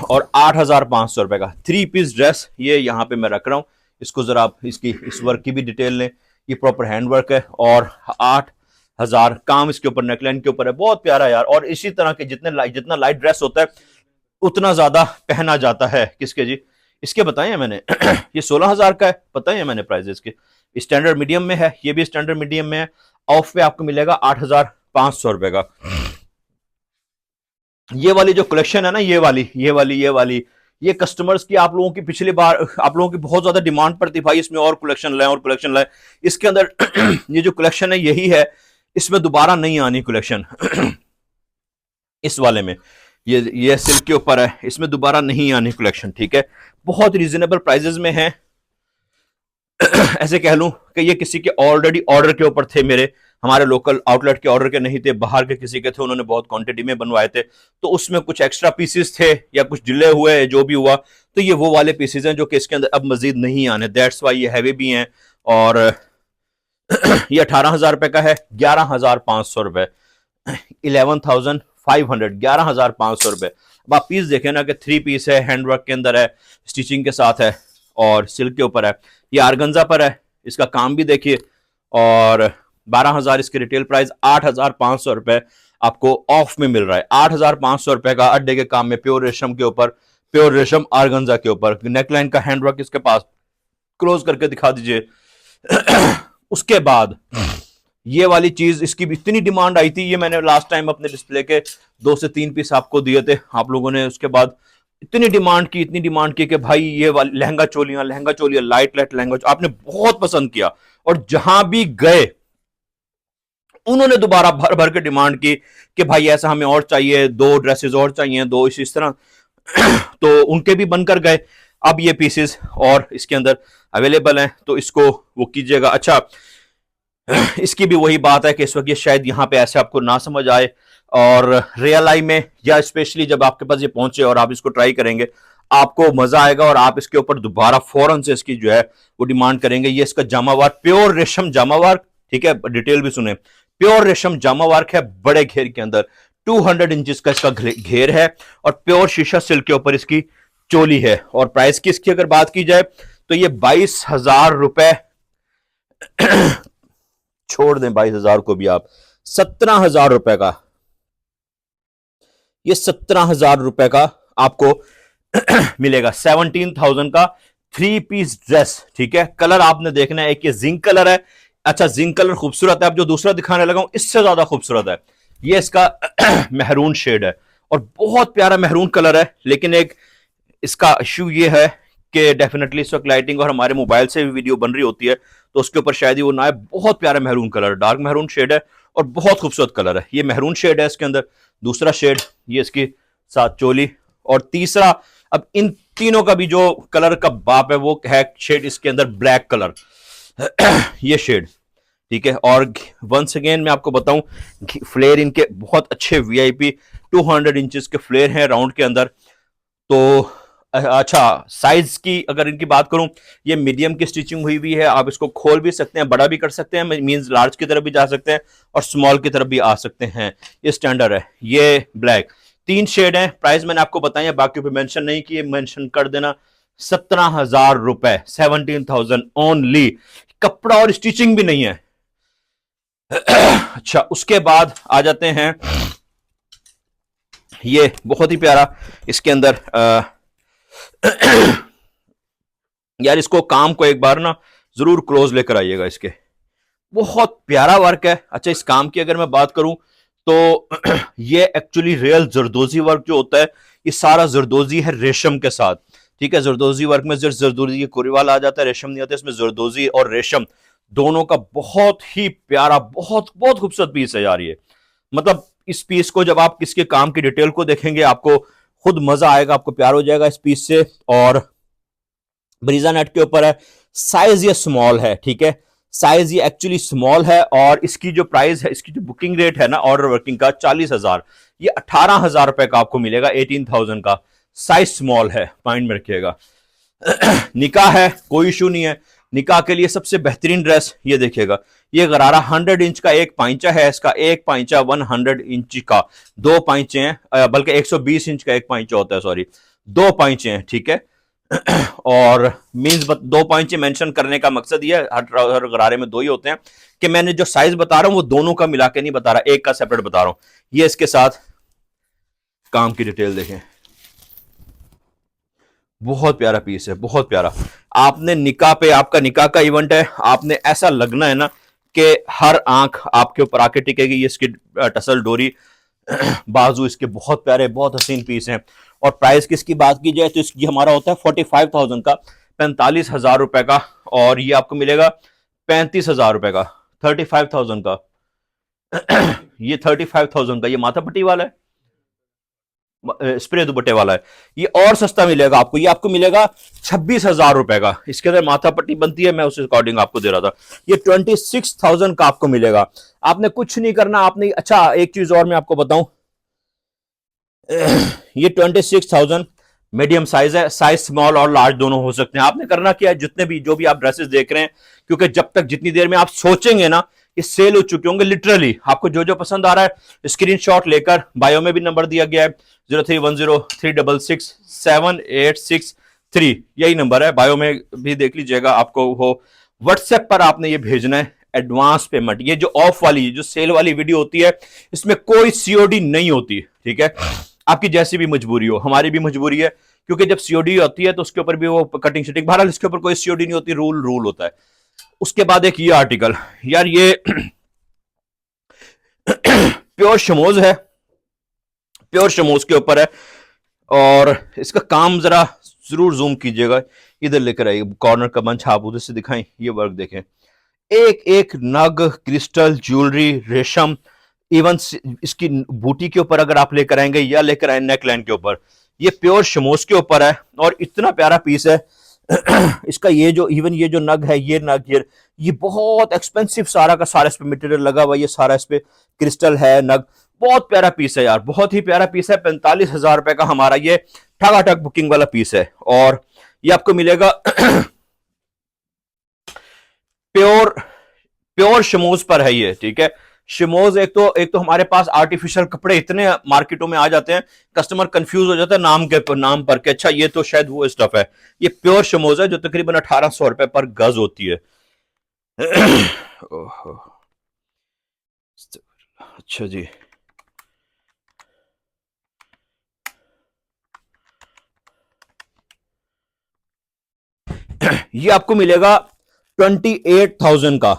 और 8,500 रुपए का 3 पीस ड्रेस ये यहाँ पे मैं रख रहा हूँ। इसको जरा आप इसकी इस वर्क की भी डिटेल लें, ये प्रॉपर हैंड वर्क है और 8,000 काम इसके ऊपर, नेकलाइन के ऊपर है, बहुत प्यारा यार। और इसी तरह के जितना लाइट ड्रेस होता है उतना ज्यादा पहना जाता है। किसके जी, इसके बताए हैं मैंने ये 16,000 का है, बताए हैं मैंने प्राइस इसके। स्टैंडर्ड मीडियम में है, ये भी स्टैंडर्ड मीडियम में है। ऑफ पे आपको मिलेगा 8,500 रुपए का। ये वाली जो कलेक्शन है ना, ये कस्टमर्स की, आप लोगों की पिछली बार आप लोगों की बहुत ज्यादा डिमांड पड़ती, भाई इसमें और कलेक्शन लाए और कलेक्शन लाए। इसके अंदर ये जो कलेक्शन है यही है, इसमें दोबारा नहीं आनी कलेक्शन। इस वाले में ये सिल्क के ऊपर है, इसमें दोबारा नहीं आनी कलेक्शन, ठीक है। बहुत रीजनेबल प्राइजेस में है। ऐसे कह लूं कि ये किसी के ऑलरेडी ऑर्डर के ऊपर थे, मेरे हमारे लोकल आउटलेट के ऑर्डर के नहीं थे, बाहर के किसी के थे, उन्होंने बहुत क्वांटिटी में बनवाए थे, तो उसमें कुछ एक्स्ट्रा पीसेस थे या कुछ डिले हुए, जो भी हुआ, तो ये वो वाले पीसेस हैं जो कि इसके अंदर अब मजीद नहीं आने। दैट्स वाई ये हैवी भी हैं। और ये 18,000 रुपए का है, 11,500 रुपए, 11,500, 11,500 रुपए। अब आप पीस देखें ना कि 3 पीस है, हैंडवर्क के अंदर है, स्टिचिंग के साथ है और सिल्क के ऊपर है। ये आर्गेन्जा पर है, इसका काम भी देखिए। और 12,000 इसकी रिटेल प्राइस, 8,500 रुपए आपको ऑफ में मिल रहा है। 8,500 रुपए का अड्डे के काम में, प्योर रेशम के ऊपर, प्योर रेशम आर्गेन्जा के ऊपर, नेकलाइन का हैंडवर्क इसके पास, क्लोज करके दिखा दीजिए। उसके बाद ये वाली चीज, इसकी भी इतनी डिमांड आई थी, ये मैंने लास्ट टाइम अपने डिस्प्ले के 2 से 3 पीस आपको दिए थे, आप लोगों ने उसके बाद इतनी डिमांड की कि भाई ये वाली लहंगा चोलियां, लाइट लहंगा, आपने बहुत पसंद किया। और जहां भी गए उन्होंने दोबारा भर भर के डिमांड की कि भाई ऐसा हमें और चाहिए, 2 ड्रेसेस और चाहिए, 2 इस तरह। तो उनके भी बनकर गए। अब ये पीसेस और इसके अंदर अवेलेबल हैं, तो इसको वो कीजिएगा। अच्छा, इसकी भी वही बात है कि इस वक्त ये शायद यहाँ पे ऐसे आपको ना समझ आए, और रियल आई में या स्पेशली जब आपके पास ये पहुंचे और आप इसको ट्राई करेंगे, आपको मजा आएगा और आप इसके ऊपर दोबारा फौरन से इसकी जो है वो डिमांड करेंगे। ये इसका जामावार, प्योर रेशम जामावार, ठीक है, डिटेल भी सुने, प्योर रेशम जामावार है, बड़े घेर के अंदर 200 इंचेस का इसका घेर है, और प्योर शीशा सिल्क के ऊपर इसकी चोली है। और प्राइस की इसकी अगर बात की जाए तो ये 22,000 रुपए, छोड़ दें 22,000 को भी, आप 17,000 रुपए का, ये 17,000 रुपए का आपको मिलेगा। 17,000 का 3 पीस ड्रेस, ठीक है। कलर आपने देखना है, एक ये जिंक कलर है। अच्छा, जिंक कलर खूबसूरत है, अब जो दूसरा दिखाने लगा हूं इससे ज्यादा खूबसूरत है। ये इसका मेहरून शेड है और बहुत प्यारा मेहरून कलर है, लेकिन एक इसका इश्यू ये है कि डेफिनेटली इस वक्त लाइटिंग और हमारे मोबाइल से भी वीडियो बन रही होती है तो उसके ऊपर शायद ही वो ना है। बहुत प्यारा maroon colour, dark maroon shade है और बहुत खूबसूरत कलर है। ये मेहरून शेड है इसके अंदर, दूसरा शेड ये इसकी साथ चोली, और तीसरा, अब इन तीनों का भी जो कलर का बाप है वो है शेड इसके अंदर ब्लैक कलर, ये शेड, ठीक है। और वंस अगेन मैं आपको बताऊं, फ्लेयर इनके बहुत अच्छे वीआईपी 200 इंचेस के फ्लेयर हैं राउंड के अंदर। तो अच्छा, साइज की अगर इनकी बात करूं, ये मीडियम की स्टिचिंग हुई हुई है, आप इसको खोल भी सकते हैं, बड़ा भी कर सकते हैं, मींस लार्ज की तरफ भी जा सकते हैं और स्मॉल की तरफ भी आ सकते हैं। ये स्टैंडर्ड है। ये ब्लैक, 3 शेड है। प्राइस मैंने आपको बताया, बाकी पे मेंशन नहीं किए, मेंशन कर देना। 17,000 रुपए, 17,000 ओनली। कपड़ा और स्टिचिंग भी नहीं है। अच्छा, उसके बाद आ जाते हैं, ये बहुत ही प्यारा, इसके अंदर यार इसको काम को एक बार ना जरूर क्लोज लेकर आइएगा, इसके बहुत प्यारा वर्क है। अच्छा, इस काम की अगर मैं बात करूं तो ये एक्चुअली रियल जरदोजी वर्क जो होता है, ये सारा जरदोजी है रेशम के साथ। ठीक है, जरदोजी वर्क में जरदोजी कुरीवाल आ जाता है, रेशम नहीं आता, इसमें जरदोजी और रेशम दोनों का बहुत ही प्यारा, बहुत बहुत खूबसूरत पीस है यार ये। मतलब इस पीस को जब आप इसके काम की डिटेल को देखेंगे, आपको खुद मजा आएगा, आपको प्यार हो जाएगा इस पीस से। और ब्रीजा नेट के ऊपर है, साइज ये स्मॉल है। ठीक है, साइज ये एक्चुअली स्मॉल है, और इसकी जो प्राइस है, इसकी जो बुकिंग रेट है ना ऑर्डर वर्किंग का, 40,000, ये 18,000 रुपए का आपको मिलेगा, 18,000 का। साइज स्मॉल है, माइंड में रखिएगा। निकाह है, कोई इशू नहीं है। निकाह के लिए सबसे बेहतरीन ड्रेस ये देखिएगा, ये गरारा 100 इंच का एक पाइंचा है, इसका एक पाइंचा 100 इंच का, 2 पाइंचे हैं, बल्कि 120 इंच का एक पाइंचा होता है, सॉरी 2 पाइंचे हैं। ठीक है, और मीन्स 2 पाइंचे मेंशन करने का मकसद ये है, हर गरारे में 2 ही होते हैं, कि मैंने जो साइज बता रहा हूं वो दोनों का मिला के नहीं बता रहा, एक का सेपरेट बता रहा हूं। ये इसके साथ काम की डिटेल देखें, बहुत प्यारा पीस है, बहुत प्यारा। आपने निकाह पे, आपका निकाह का इवेंट है, आपने ऐसा लगना है ना कि हर आंख आपके ऊपर आके टिकेगी। ये इसकी टसल डोरी, बाजू इसके बहुत प्यारे, बहुत हसीन पीस हैं। और प्राइस की इसकी बात की जाए तो इसकी हमारा होता है 45,000 का, 45,000 रुपए का। और ये आपको मिलेगा 35,000 रुपए का, 35,000 का। ये 35,000 का, ये माथा पट्टी वाला है, स्प्रे दुपट्टे वाला है। ये और सस्ता मिलेगा आपको, ये आपको मिलेगा 26,000 रुपए का। इसके अंदर माथा पट्टी बनती है, मैं उस अकॉर्डिंग आपको दे रहा था। ये 26,000 का आपको मिलेगा। आपने कुछ नहीं करना, आपने, अच्छा एक चीज और मैं आपको बताऊं, ये 26,000 मीडियम साइज है, साइज स्मॉल और लार्ज दोनों हो सकते हैं। आपने करना क्या है, जितने भी जो भी आप ड्रेसेस देख रहे हैं, क्योंकि जब तक जितनी देर में आप सोचेंगे ना, ये सेल हो चुके होंगे लिटरली। आपको जो जो पसंद आ रहा है स्क्रीनशॉट लेकर, बायो में भी नंबर दिया गया है 0310366786 यही नंबर है, बायो में भी देख लीजिएगा। आपको वो व्हाट्सएप पर आपने ये भेजना है एडवांस पेमेंट। ये जो ऑफ वाली, जो सेल वाली वीडियो होती है, इसमें कोई सीओडी नहीं होती। ठीक है, आपकी जैसी भी मजबूरी हो, हमारी भी मजबूरी है, क्योंकि जब सीओडी होती है तो उसके ऊपर भी वो कटिंग शटिंग, बहरहाल इसके ऊपर कोई सीओडी नहीं होती, रूल होता है। उसके बाद एक ये आर्टिकल, यार ये प्योर शमोज है, प्योर शमोज के ऊपर है। और इसका काम जरा जरूर जूम कीजिएगा, इधर लेकर आइए, कॉर्नर का मंच आप उधर से दिखाएं, ये वर्क देखें, एक एक नग, क्रिस्टल, ज्वेलरी, रेशम, इवन इसकी बूटी के ऊपर अगर आप लेकर आएंगे या लेकर आए नेक लाइन के ऊपर, ये प्योर शमोस के ऊपर है और इतना प्यारा पीस है। इसका ये जो, इवन ये जो नग है, ये नग, ये बहुत एक्सपेंसिव, सारा का सारा इस पे मटेरियल लगा हुआ, ये सारा इस पे क्रिस्टल है, नग, बहुत प्यारा पीस है यार, बहुत ही प्यारा पीस है। 45,000 रुपए का हमारा ये ठगाठग बुकिंग वाला पीस है। और ये आपको मिलेगा प्योर प्योर शमोज पर है ये। ठीक है, शिमोज, एक तो हमारे पास आर्टिफिशियल कपड़े इतने मार्केटों में आ जाते हैं, कस्टमर कंफ्यूज हो जाता है नाम पर के, अच्छा ये तो शायद वो स्टफ है। ये प्योर शिमोज है जो तकरीबन 1,800 रुपए पर गज होती है। अच्छा जी, ये आपको मिलेगा 28,000 का,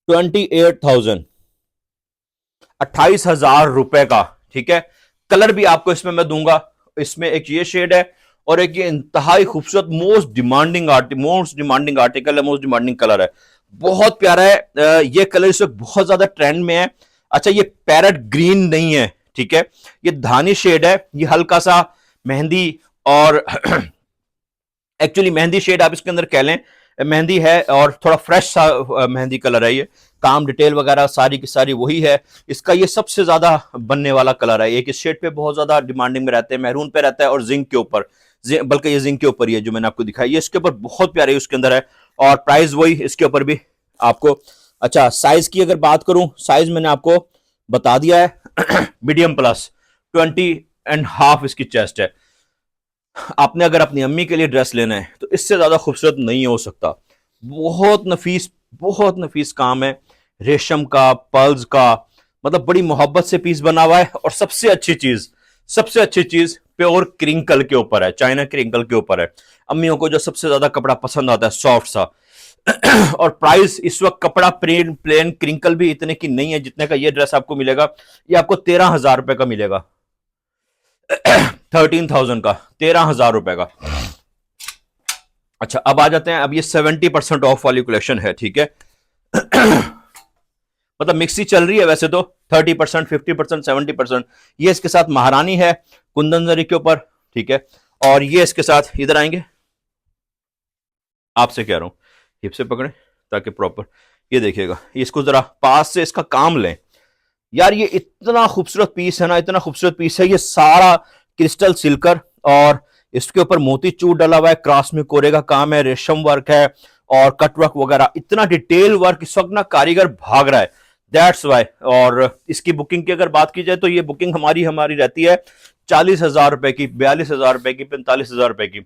28,000, 28,000 रुपए का। ठीक है, कलर भी आपको इसमें मैं दूंगा, इसमें एक ये शेड है और एक ये इंतहाई खूबसूरत मोस्ट डिमांडिंग आर्टिकल है, मोस्ट डिमांडिंग कलर है, बहुत प्यारा है। ये कलर इस वक्त बहुत ज्यादा ट्रेंड में है। अच्छा, ये पैरेट ग्रीन नहीं है, ठीक है, ये धानी शेड है, ये हल्का सा मेहंदी और एक्चुअली मेहंदी शेड आप इसके अंदर कह लें, मेहंदी है और थोड़ा फ्रेश सा मेहंदी कलर है। ये काम डिटेल वगैरह सारी की सारी वही है। इसका ये सबसे ज्यादा बनने वाला कलर है, एक इस शेड पे बहुत ज्यादा डिमांडिंग में रहते हैं, मैरून पे रहता है और जिंक के ऊपर, बल्कि ये जिंक के ऊपर ही है जो मैंने आपको दिखाया, ये इसके ऊपर बहुत प्यारे उसके अंदर है, और प्राइस वही इसके ऊपर भी आपको। अच्छा, साइज की अगर बात करूं, साइज मैंने आपको बता दिया है मीडियम प्लस, 20.5 इसकी चेस्ट है। आपने अगर अपनी अम्मी के लिए ड्रेस लेना है तो इससे ज्यादा खूबसूरत नहीं हो सकता। बहुत नफीस काम है, रेशम का, पर्ल्स का, मतलब बड़ी मोहब्बत से पीस बना हुआ है। और सबसे अच्छी चीज प्योर क्रिंकल के ऊपर है, चाइना क्रिंकल के ऊपर है। अम्मियों को जो सबसे ज्यादा कपड़ा पसंद आता है, सॉफ्ट सा। और प्राइस इस वक्त कपड़ा प्लेन क्रिंकल भी इतने की नहीं है जितने का ये ड्रेस आपको मिलेगा। ये आपको 13,000 रुपए का मिलेगा, 13,000 का, 13,000 रुपए का। अच्छा, अब आ जाते हैं, अब ये 70% ऑफ वाली कलेक्शन है, ठीक है। मतलब मिक्सी चल रही है वैसे तो 30%, 50%, 70%। ये इसके साथ महारानी है कुंदन जरी के ऊपर, ठीक है। और ये इसके साथ, इधर आएंगे, आपसे कह रहा हूं हिप से पकड़े ताकि प्रॉपर ये देखिएगा, इसको जरा पास से इसका काम लें यार। ये इतना खूबसूरत पीस है ना, इतना खूबसूरत पीस है। ये सारा क्रिस्टल सिल्कर और इसके ऊपर मोती चूर डाला हुआ है, क्रॉस में कोरे का काम है, रेशम वर्क है और कट वर्क वगैरह, इतना डिटेल वर्क इस वक्त ना कारीगर भाग रहा है, दैट्स वाई। और इसकी बुकिंग की अगर बात की जाए तो ये बुकिंग हमारी रहती है 40,000 रुपए की, 42,000 रुपए की, 45,000 रुपए की।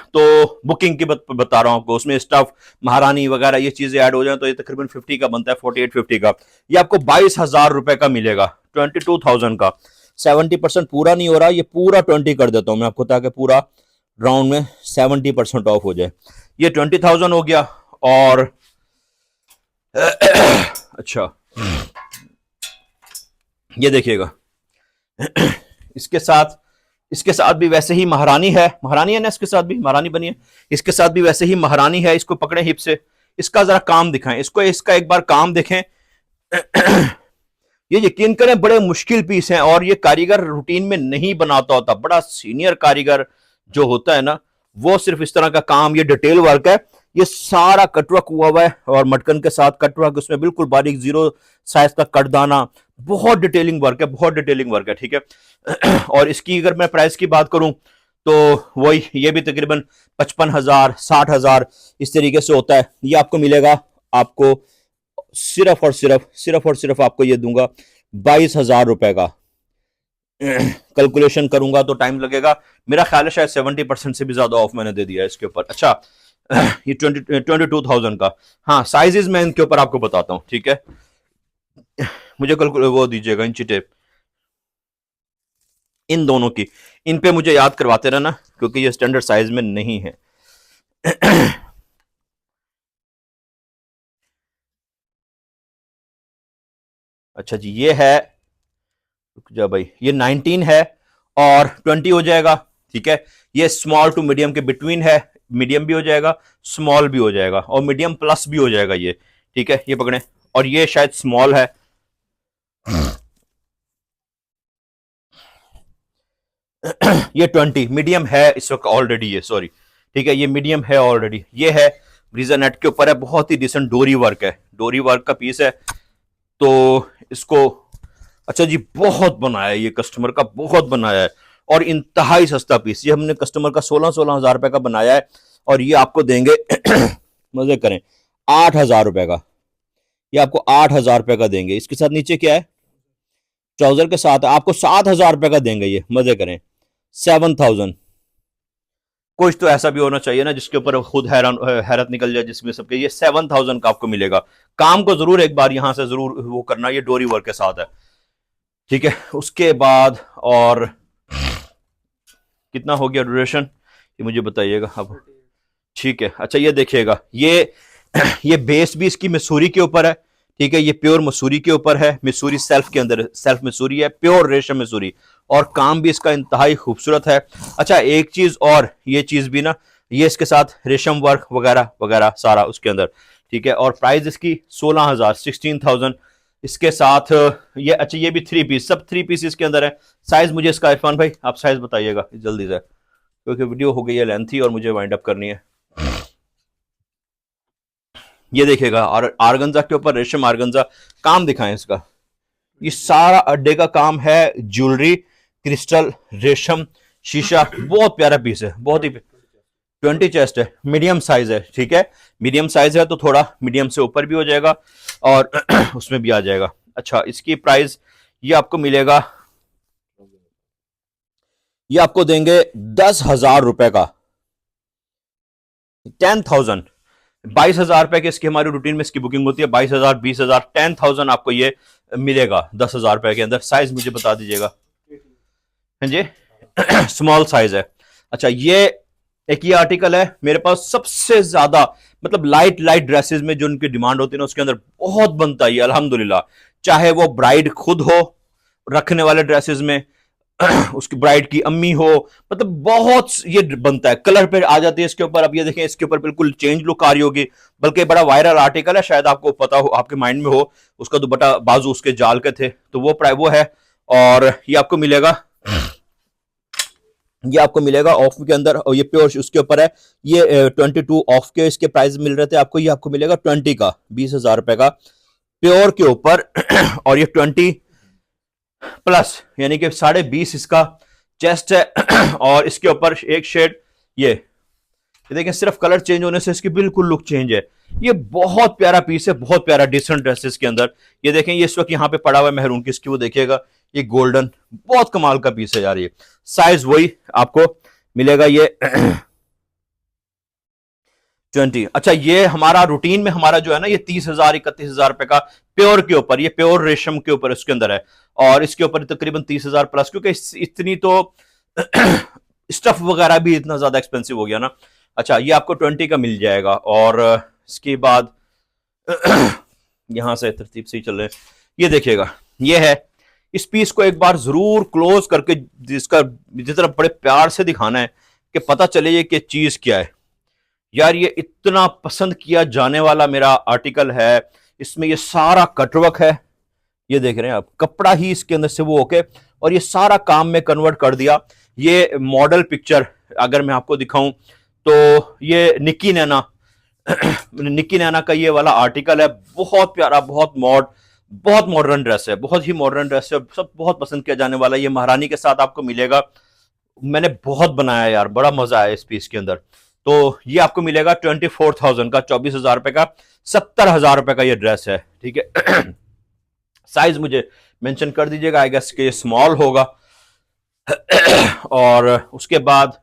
तो बुकिंग की बता रहा हूं आपको, उसमें स्टफ, महारानी वगैरह ये चीजें ऐड हो जाए तो ये तकरीबन 50 का बनता है, 48-50 का। ये आपको 22,000 रुपए का मिलेगा, 22,000 का। 70% पूरा नहीं हो रहा, ये पूरा 20 कर देता हूं मैं आपको, ताकि पूरा राउंड में 70% ऑफ हो जाए। ये 20,000 हो गया। और अच्छा, ये देखिएगा इसके साथ भी वैसे ही महारानी है ना, इसके साथ भी महारानी बनी है, इसके साथ भी वैसे ही महारानी है। इसको पकड़े हिप से, इसका जरा काम दिखाएं, इसका एक बार काम देखें। ये यकीन करें बड़े मुश्किल पीस हैं, और ये कारीगर रूटीन में नहीं बनाता होता, बड़ा सीनियर कारीगर जो होता है ना, वो सिर्फ इस तरह का काम, ये डिटेल वर्क है। ये सारा कटवर्क हुआ है और मटकन के साथ कटवर्क, उसमें बिल्कुल बारीक 0 साइज का कटदाना, बहुत डिटेलिंग वर्क है, ठीक है। और इसकी अगर मैं प्राइस की बात करूं तो वही, ये भी तकरीबन 55,000, 60,000 इस तरीके से होता है। ये आपको मिलेगा, आपको सिर्फ और सिर्फ आपको ये दूंगा 22,000 रुपए का। कैलकुलेशन करूंगा तो टाइम लगेगा, मेरा ख्याल है शायद 70% से भी ज्यादा ऑफ मैंने दे दिया है इसके ऊपर। अच्छा, ये 22,000 का। हाँ, साइजेस मैं इनके ऊपर आपको बताता हूं, ठीक है। मुझे वो दीजिएगा इंची टेप इन दोनों की, इन पे मुझे याद करवाते रहना क्योंकि ये स्टैंडर्ड साइज में नहीं है। अच्छा जी, ये है, रुक जा भाई, ये 19 है और 20 हो जाएगा, ठीक है। ये स्मॉल टू मीडियम के बिटवीन है, मीडियम भी हो जाएगा, स्मॉल भी हो जाएगा और मीडियम प्लस भी हो जाएगा ये, ठीक है। ये पकड़े, और ये शायद स्मॉल है। ये 20 मीडियम है इस वक्त ऑलरेडी, ये सॉरी, ठीक है, ये मीडियम है ऑलरेडी। ये है ब्रीजा नेट के ऊपर है, बहुत ही डिसेंट डोरी वर्क है, डोरी वर्क का पीस है। तो इसको, अच्छा जी, बहुत बनाया है ये, कस्टमर का बहुत बनाया है, और इंतहाई सस्ता पीस। ये हमने कस्टमर का 16 हजार रुपए का बनाया है, और ये आपको देंगे मजे करें 8,000 रुपए का। ये आपको 8,000 रुपए का देंगे। इसके साथ नीचे क्या है, ट्राउजर के साथ आपको 7,000 रुपए का देंगे, ये मजे करें 7,000। कुछ तो ऐसा भी होना चाहिए ना जिसके ऊपर खुद हैरत निकल जाए जिसमें सबके। ये 7,000 का आपको मिलेगा। काम को जरूर एक बार यहां से जरूर वो करना, ये डोरी वर्क के साथ है, ठीक है। उसके बाद और कितना हो गया ड्यूरेशन, ये मुझे बताइएगा अब, ठीक है। अच्छा, ये देखिएगा, ये बेस भी इसकी मसूरी के ऊपर है, ठीक है। ये प्योर मसूरी के ऊपर है, मसूरी सेल्फ के अंदर सेल्फ मसूरी है, प्योर रेशम मसूरी, और काम भी इसका इंतहाई खूबसूरत है। अच्छा, एक चीज और, ये चीज भी ना, ये इसके साथ रेशम वर्क वगैरह वगैरह सारा उसके अंदर, ठीक है। और प्राइस इसकी 16,000, 16,000 इसके साथ। ये अच्छा, ये भी 3 पीस, सब 3 पीस इसके अंदर है। साइज मुझे इसका, इरफान भाई आप साइज बताइएगा जल्दी से, क्योंकि वीडियो हो गई है लेंथी और मुझे वाइंड अप करनी है। ये देखिएगा, और आर्गंजा के ऊपर रेशम आर्गंजा काम दिखाएं इसका। ये सारा अड्डे का काम है, ज्वेलरी, क्रिस्टल, रेशम, शीशा, बहुत प्यारा पीस है, बहुत ही 20 चेस्ट है, मीडियम साइज है, ठीक है। मीडियम साइज है तो थोड़ा मीडियम से ऊपर भी हो जाएगा और उसमें भी आ जाएगा। अच्छा, इसकी प्राइस ये आपको मिलेगा, ये आपको देंगे 10,000 रुपए का, 10,000, 22,000 रुपए की इसकी हमारी रूटीन में इसकी बुकिंग होती है। 22,000, 20,000, 10,000 आपको ये मिलेगा 10,000 रुपए के अंदर। साइज मुझे बता दीजिएगा। हाँ जी, स्मॉल साइज है। अच्छा, ये आर्टिकल है मेरे पास सबसे ज्यादा, मतलब लाइट लाइट ड्रेसेस में जो उनकी डिमांड होती है ना, उसके अंदर बहुत बनता है अल्हम्दुलिल्लाह। चाहे वो ब्राइड खुद हो रखने वाले ड्रेसेस में, उसकी ब्राइड की अम्मी हो, मतलब बहुत ये बनता है। कलर पे आ जाती है इसके ऊपर। अब ये देखें, इसके ऊपर बिल्कुल चेंज लुक आ रही होगी, बल्कि बड़ा वायरल आर्टिकल है, शायद आपको पता हो, आपके माइंड में हो। उसका दुपट्टा बाजू उसके जाल के थे, तो वो है। और ये आपको मिलेगा, ये आपको मिलेगा ऑफ के अंदर, और ये प्योर उसके ऊपर है। ये 22 ऑफ के इसके प्राइस मिल रहे थे आपको, ये आपको मिलेगा 20 का, 20,000 रुपए का प्योर के ऊपर। और ये 20 प्लस, यानी कि 20.5 इसका चेस्ट है। और इसके ऊपर एक शेड, ये देखें, सिर्फ कलर चेंज होने से इसकी बिल्कुल लुक चेंज है। ये बहुत प्यारा पीस है, बहुत प्यारा, डिसेंट ड्रेसेस के अंदर। ये देखें, ये इस वक्त यहाँ पे पड़ा हुआ है मेहरून की, इसकी वो देखिएगा, ये गोल्डन, बहुत कमाल का पीस है यार। ये साइज वही आपको मिलेगा, ये 20। अच्छा, ये हमारा रूटीन में हमारा जो है ना, ये 30,000, 31,000 रुपए का प्योर के ऊपर, ये प्योर रेशम के ऊपर इसके अंदर है। और इसके ऊपर तकरीबन 30,000 प्लस, क्योंकि इतनी तो स्टफ वगैरह भी इतना ज्यादा एक्सपेंसिव हो गया ना। अच्छा, ये आपको 20 का मिल जाएगा। और इसके बाद यहां से तरतीब से ही चल रहे हैं, ये देखिएगा, ये है। इस पीस को एक बार जरूर क्लोज करके जिसका जितना बड़े प्यार से दिखाना है कि पता चले ये कि चीज क्या है यार। ये इतना पसंद किया जाने वाला मेरा आर्टिकल है। इसमें ये सारा कटवर्क है, ये देख रहे हैं आप, कपड़ा ही इसके अंदर से वो होके, और ये सारा काम में कन्वर्ट कर दिया। ये मॉडल पिक्चर अगर मैं आपको दिखाऊं तो ये निक्की नैना निक्की नैना का ये वाला आर्टिकल है। बहुत प्यारा, बहुत मॉडर्न ड्रेस है, बहुत ही मॉडर्न ड्रेस है, सब बहुत पसंद किया जाने वाला है। ये महारानी के साथ आपको मिलेगा। मैंने बहुत बनाया यार, बड़ा मजा आया इस पीस के अंदर। तो ये आपको मिलेगा 24,000 का, 24,000 रुपए का, 70,000 रुपए का ये ड्रेस है, ठीक है। साइज मुझे मेंशन कर दीजिएगा, आई गेस के स्मॉल होगा। और उसके बाद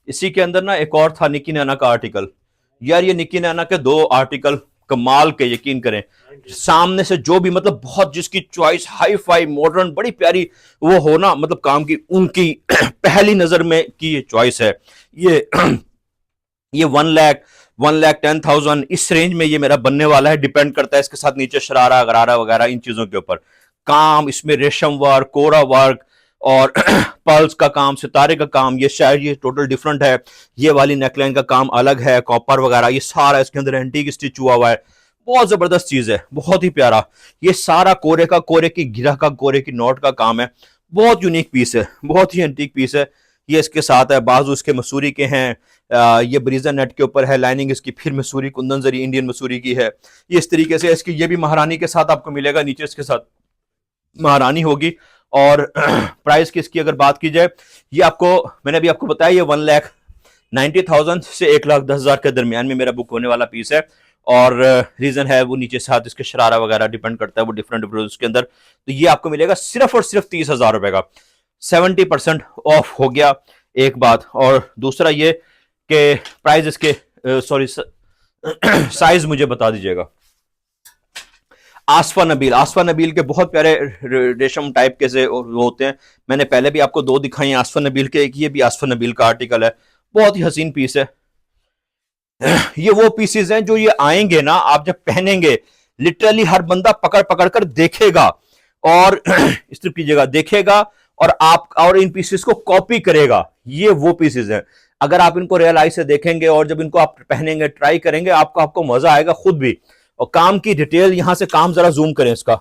इसी के अंदर ना एक और था निक्की नैना का आर्टिकल। यार, ये निक्की नैना के 2 आर्टिकल कमाल के, यकीन करें। सामने से जो भी, मतलब बहुत जिसकी चॉइस हाई फाई मॉडर्न बड़ी प्यारी वो हो ना, मतलब काम की, उनकी पहली नजर में की ये चॉइस है। ये ये 1,10,000 इस रेंज में ये मेरा बनने वाला है। डिपेंड करता है इसके साथ नीचे शरारा गरारा वगैरह इन चीजों के ऊपर। काम इसमें रेशम वर्क, कोरा वर्क और पर्ल्स का काम, सितारे का काम, ये शायद ये टोटल डिफरेंट है। ये वाली नेकलाइन का काम अलग है, कॉपर वगैरह, ये सारा इसके अंदर एंटीक स्टिच हुआ हुआ है। बहुत जबरदस्त चीज है, बहुत ही प्यारा। ये सारा कोरे की गिरा का, कोरे की नोट का काम है। बहुत यूनिक पीस है, बहुत ही एंटीक पीस है। ये इसके साथ है, बाजू इसके मसूरी के हैं। ये ब्रीजा नेट के ऊपर है, लाइनिंग इसकी फिर मसूरी कुंदन जरी इंडियन मसूरी की है। ये इस तरीके से इसकी, ये भी महारानी के साथ आपको मिलेगा, नीचे इसके साथ महारानी होगी। और प्राइस की इसकी अगर बात की जाए, ये आपको, मैंने अभी आपको बताया, ये 1,90,000 से 1,10,000 के दरमियान में मेरा बुक होने वाला पीस है। और रीजन है वो नीचे साथ इसके शरारा वगैरह डिपेंड करता है, वो डिफरेंट के अंदर। तो ये आपको मिलेगा सिर्फ और सिर्फ 30,000 रुपए का, 70% ऑफ हो गया, एक बात। और दूसरा ये कि प्राइस इसके, सॉरी साइज मुझे बता दीजिएगा। आसफा नबील के बहुत प्यारे रेशम टाइप के से होते हैं। मैंने पहले भी आपको 2 दिखाई आसफा नबील के, एक ये भी आसफा नबील का आर्टिकल है, बहुत ही हसीन पीस है। ये वो पीसेस हैं जो ये आएंगे ना, आप जब पहनेंगे लिटरली हर बंदा पकड़ पकड़ कर देखेगा और इस तरफ कीजिएगा, देखेगा और आप और इन पीसेस को कॉपी करेगा। ये वो पीसेस हैं, अगर आप इनको रियल आई से देखेंगे और जब इनको आप पहनेंगे, ट्राई करेंगे, आपको मजा आएगा खुद भी। और काम की डिटेल, यहां से काम जरा जूम करें इसका,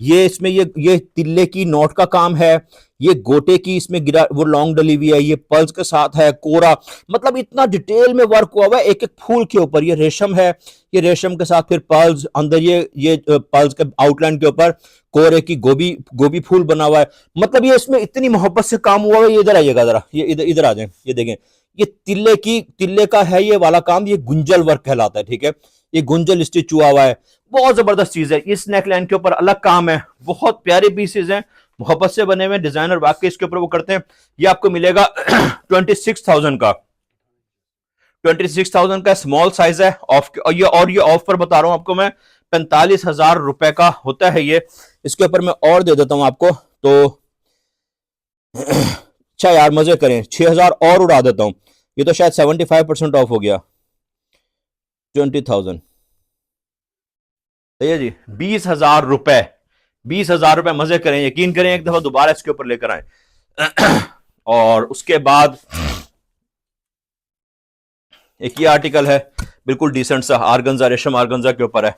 ये इसमें ये तिल्ले की नोट का काम है, ये गोटे की इसमें गिरा वो लॉन्ग डली हुई है, ये पर्ल्स के साथ है, कोरा, मतलब इतना डिटेल में वर्क हुआ हुआ है एक एक फूल के ऊपर। ये रेशम है, ये रेशम के साथ फिर पर्ल्स अंदर, ये पर्ल्स के आउटलाइन के ऊपर कोरे की गोभी गोभी फूल बना हुआ है। मतलब ये इसमें इतनी मोहब्बत से काम हुआ है। ये इधर आइएगा जरा, ये इधर इधर आ जाए, ये देखें, ये तिल्ले का है ये वाला काम, ये गुंजल वर्क कहलाता है, ठीक है। ये गुंजल स्टिच हुआ हुआ है, बहुत जबरदस्त चीज है। इस नेकलाइन के ऊपर अलग काम है, बहुत प्यारे पीसेज हैं, मोहब्बत से बने हुए डिजाइनर वाकई इसके ऊपर वो करते हैं। ये आपको मिलेगा 26,000 का, 26,000 का स्मॉल साइज है ऑफ, और ये ऑफ पर बता रहा हूं आपको मैं, 45,000 रुपए का होता है ये। इसके ऊपर मैं और दे देता हूं आपको, तो अच्छा यार मजे करें, 6,000 और उड़ा देता हूं, ये तो शायद 75% ऑफ हो गया, 20,000, सही है जी, 20,000 रुपए, 20,000 रुपए, मजे करें, यकीन करें, एक दफा दोबारा इसके ऊपर लेकर आए। और उसके बाद एक ये आर्टिकल है, बिल्कुल डिसेंट सा आर्गेन्जा, रेशम आर्गेन्जा के ऊपर है,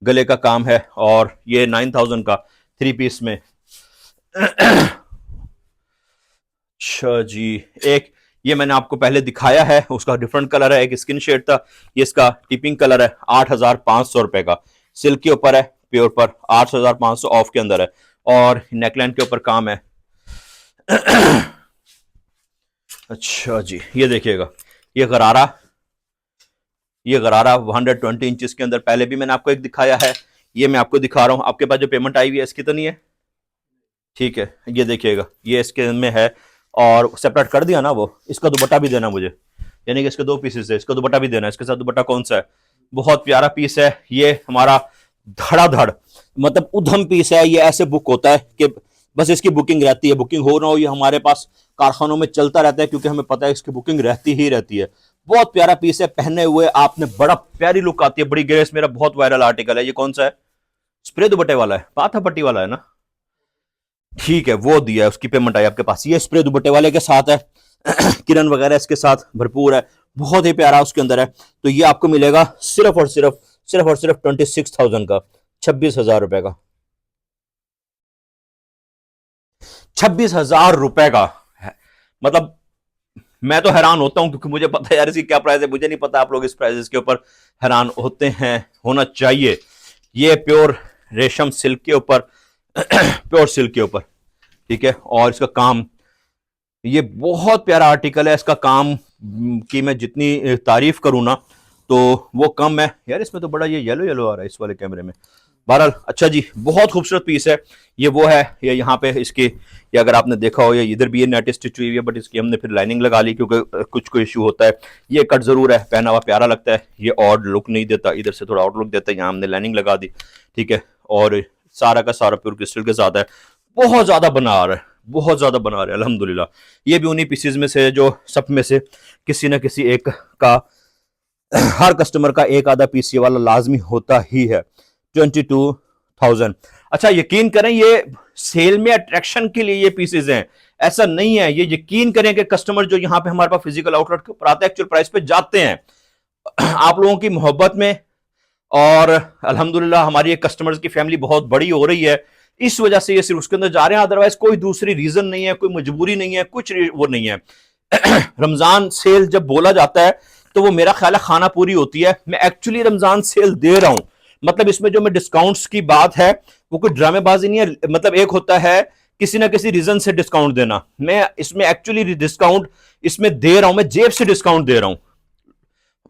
गले का काम है, और ये 9,000 का 3 पीस में। अच्छा जी, एक ये मैंने आपको पहले दिखाया है, उसका डिफरेंट कलर है, एक स्किन शेड था, ये इसका टिपिंग कलर है, 8,500 रुपए का, सिल्क के ऊपर है, प्योर पर, 8,500 ऑफ के अंदर है, और नेकलाइन के ऊपर काम है। अच्छा जी, ये देखिएगा, ये गरारा 120 इंचेस के अंदर, पहले भी मैंने आपको एक दिखाया है, ये मैं आपको दिखा रहा हूं। आपके पास जो पेमेंट आई हुई है इसकी तो नहीं है, ठीक है, ये देखिएगा, ये इसके में है, और सेपरेट कर दिया ना वो। इसका दुपट्टा भी देना मुझे, यानी कि इसके 2 पीसेस है, इसका दुपट्टा भी देना है, इसके साथ दुपट्टा कौन सा है, बहुत प्यारा पीस है ये हमारा, धड़ाधड़, मतलब उधम पीस है ये। ऐसे बुक होता है कि बस इसकी बुकिंग रहती है, बुकिंग हो ना हो, ये हमारे पास कारखानों में चलता रहता है, क्योंकि हमें पता है इसकी बुकिंग रहती ही रहती है। बहुत प्यारा पीस है, पहने हुए आपने बड़ा प्यारी लुक आती है, बड़ी ग्रेस। मेरा बहुत वायरल आर्टिकल है, ये कौन सा है, स्प्रे दुपट्टे वाला है, पाथा पट्टी वाला है ना, ठीक है, वो दिया है, उसकी पेमेंट आई आपके पास। ये स्प्रे दुपट्टे वाले के साथ है, किरण वगैरह इसके साथ भरपूर है, बहुत ही प्यारा उसके अंदर है। तो ये आपको मिलेगा सिर्फ और सिर्फ 26,000 का, 26,000 रुपए का, 26,000 रुपए का है। मतलब मैं तो हैरान होता हूं, क्योंकि मुझे पता है यार इसकी क्या प्राइस है, मुझे नहीं पता आप लोग इस प्राइस के ऊपर हैरान होते हैं, होना चाहिए। ये प्योर रेशम सिल्क के ऊपर, प्योर सिल्क के ऊपर, ठीक है, और इसका काम, ये बहुत प्यारा आर्टिकल है, इसका काम की मैं जितनी तारीफ करूं ना तो वो कम है। यार इसमें तो बड़ा ये येलो येलो आ रहा है इस वाले कैमरे में, बहरहाल अच्छा जी, बहुत खूबसूरत पीस है ये। वो है ये यहाँ पे इसके, ये अगर आपने देखा हो, ये इधर भी ये नेट स्टिच हुई है, बट इसकी हमने फिर लाइनिंग लगा ली, क्योंकि कुछ कोई इशू होता है। ये कट जरूर है, पहना हुआ प्यारा लगता है, ये और लुक नहीं देता, इधर से थोड़ा और लुक देता है, यहाँ हमने लाइनिंग लगा दी, ठीक है। और सारा का सारा प्योर क्रिस्टल के साथ है, बहुत ज्यादा बना रहा है, बहुत ज्यादा बना रहे हैं अल्हम्दुलिल्लाह। ये भी उन्हीं पीसेज में से जो सब में से किसी ना किसी एक का, हर कस्टमर का एक आधा पीस ये वाला लाजमी होता ही है। 22,000। अच्छा यकीन करें, ये सेल में अट्रैक्शन के लिए ये पीसेज हैं, ऐसा नहीं है। ये यकीन करें कि कस्टमर जो यहाँ पे हमारे पास फिजिकल आउटलेट के ऊपर आते हैं, एक्चुअल प्राइस पे जाते हैं, आप लोगों की मोहब्बत में, और अल्हम्दुलिल्लाह हमारी एक कस्टमर्स की फैमिली बहुत बड़ी हो रही है, इस वजह से ये सिर्फ उसके अंदर जा रहे हैं, अदरवाइज कोई दूसरी रीजन नहीं है, कोई मजबूरी नहीं है, कुछ वो नहीं है। रमजान सेल जब बोला जाता है तो वो मेरा ख्याल है खाना पूरी होती है। मैं एक्चुअली रमजान सेल दे रहा हूं, मतलब इसमें जो मैं डिस्काउंट्स की बात है वो कोई ड्रामेबाजी नहीं है। मतलब एक होता है किसी ना किसी रीजन से डिस्काउंट देना, मैं इसमें एक्चुअली डिस्काउंट इसमें दे रहा हूं, मैं जेब से डिस्काउंट दे रहा हूं।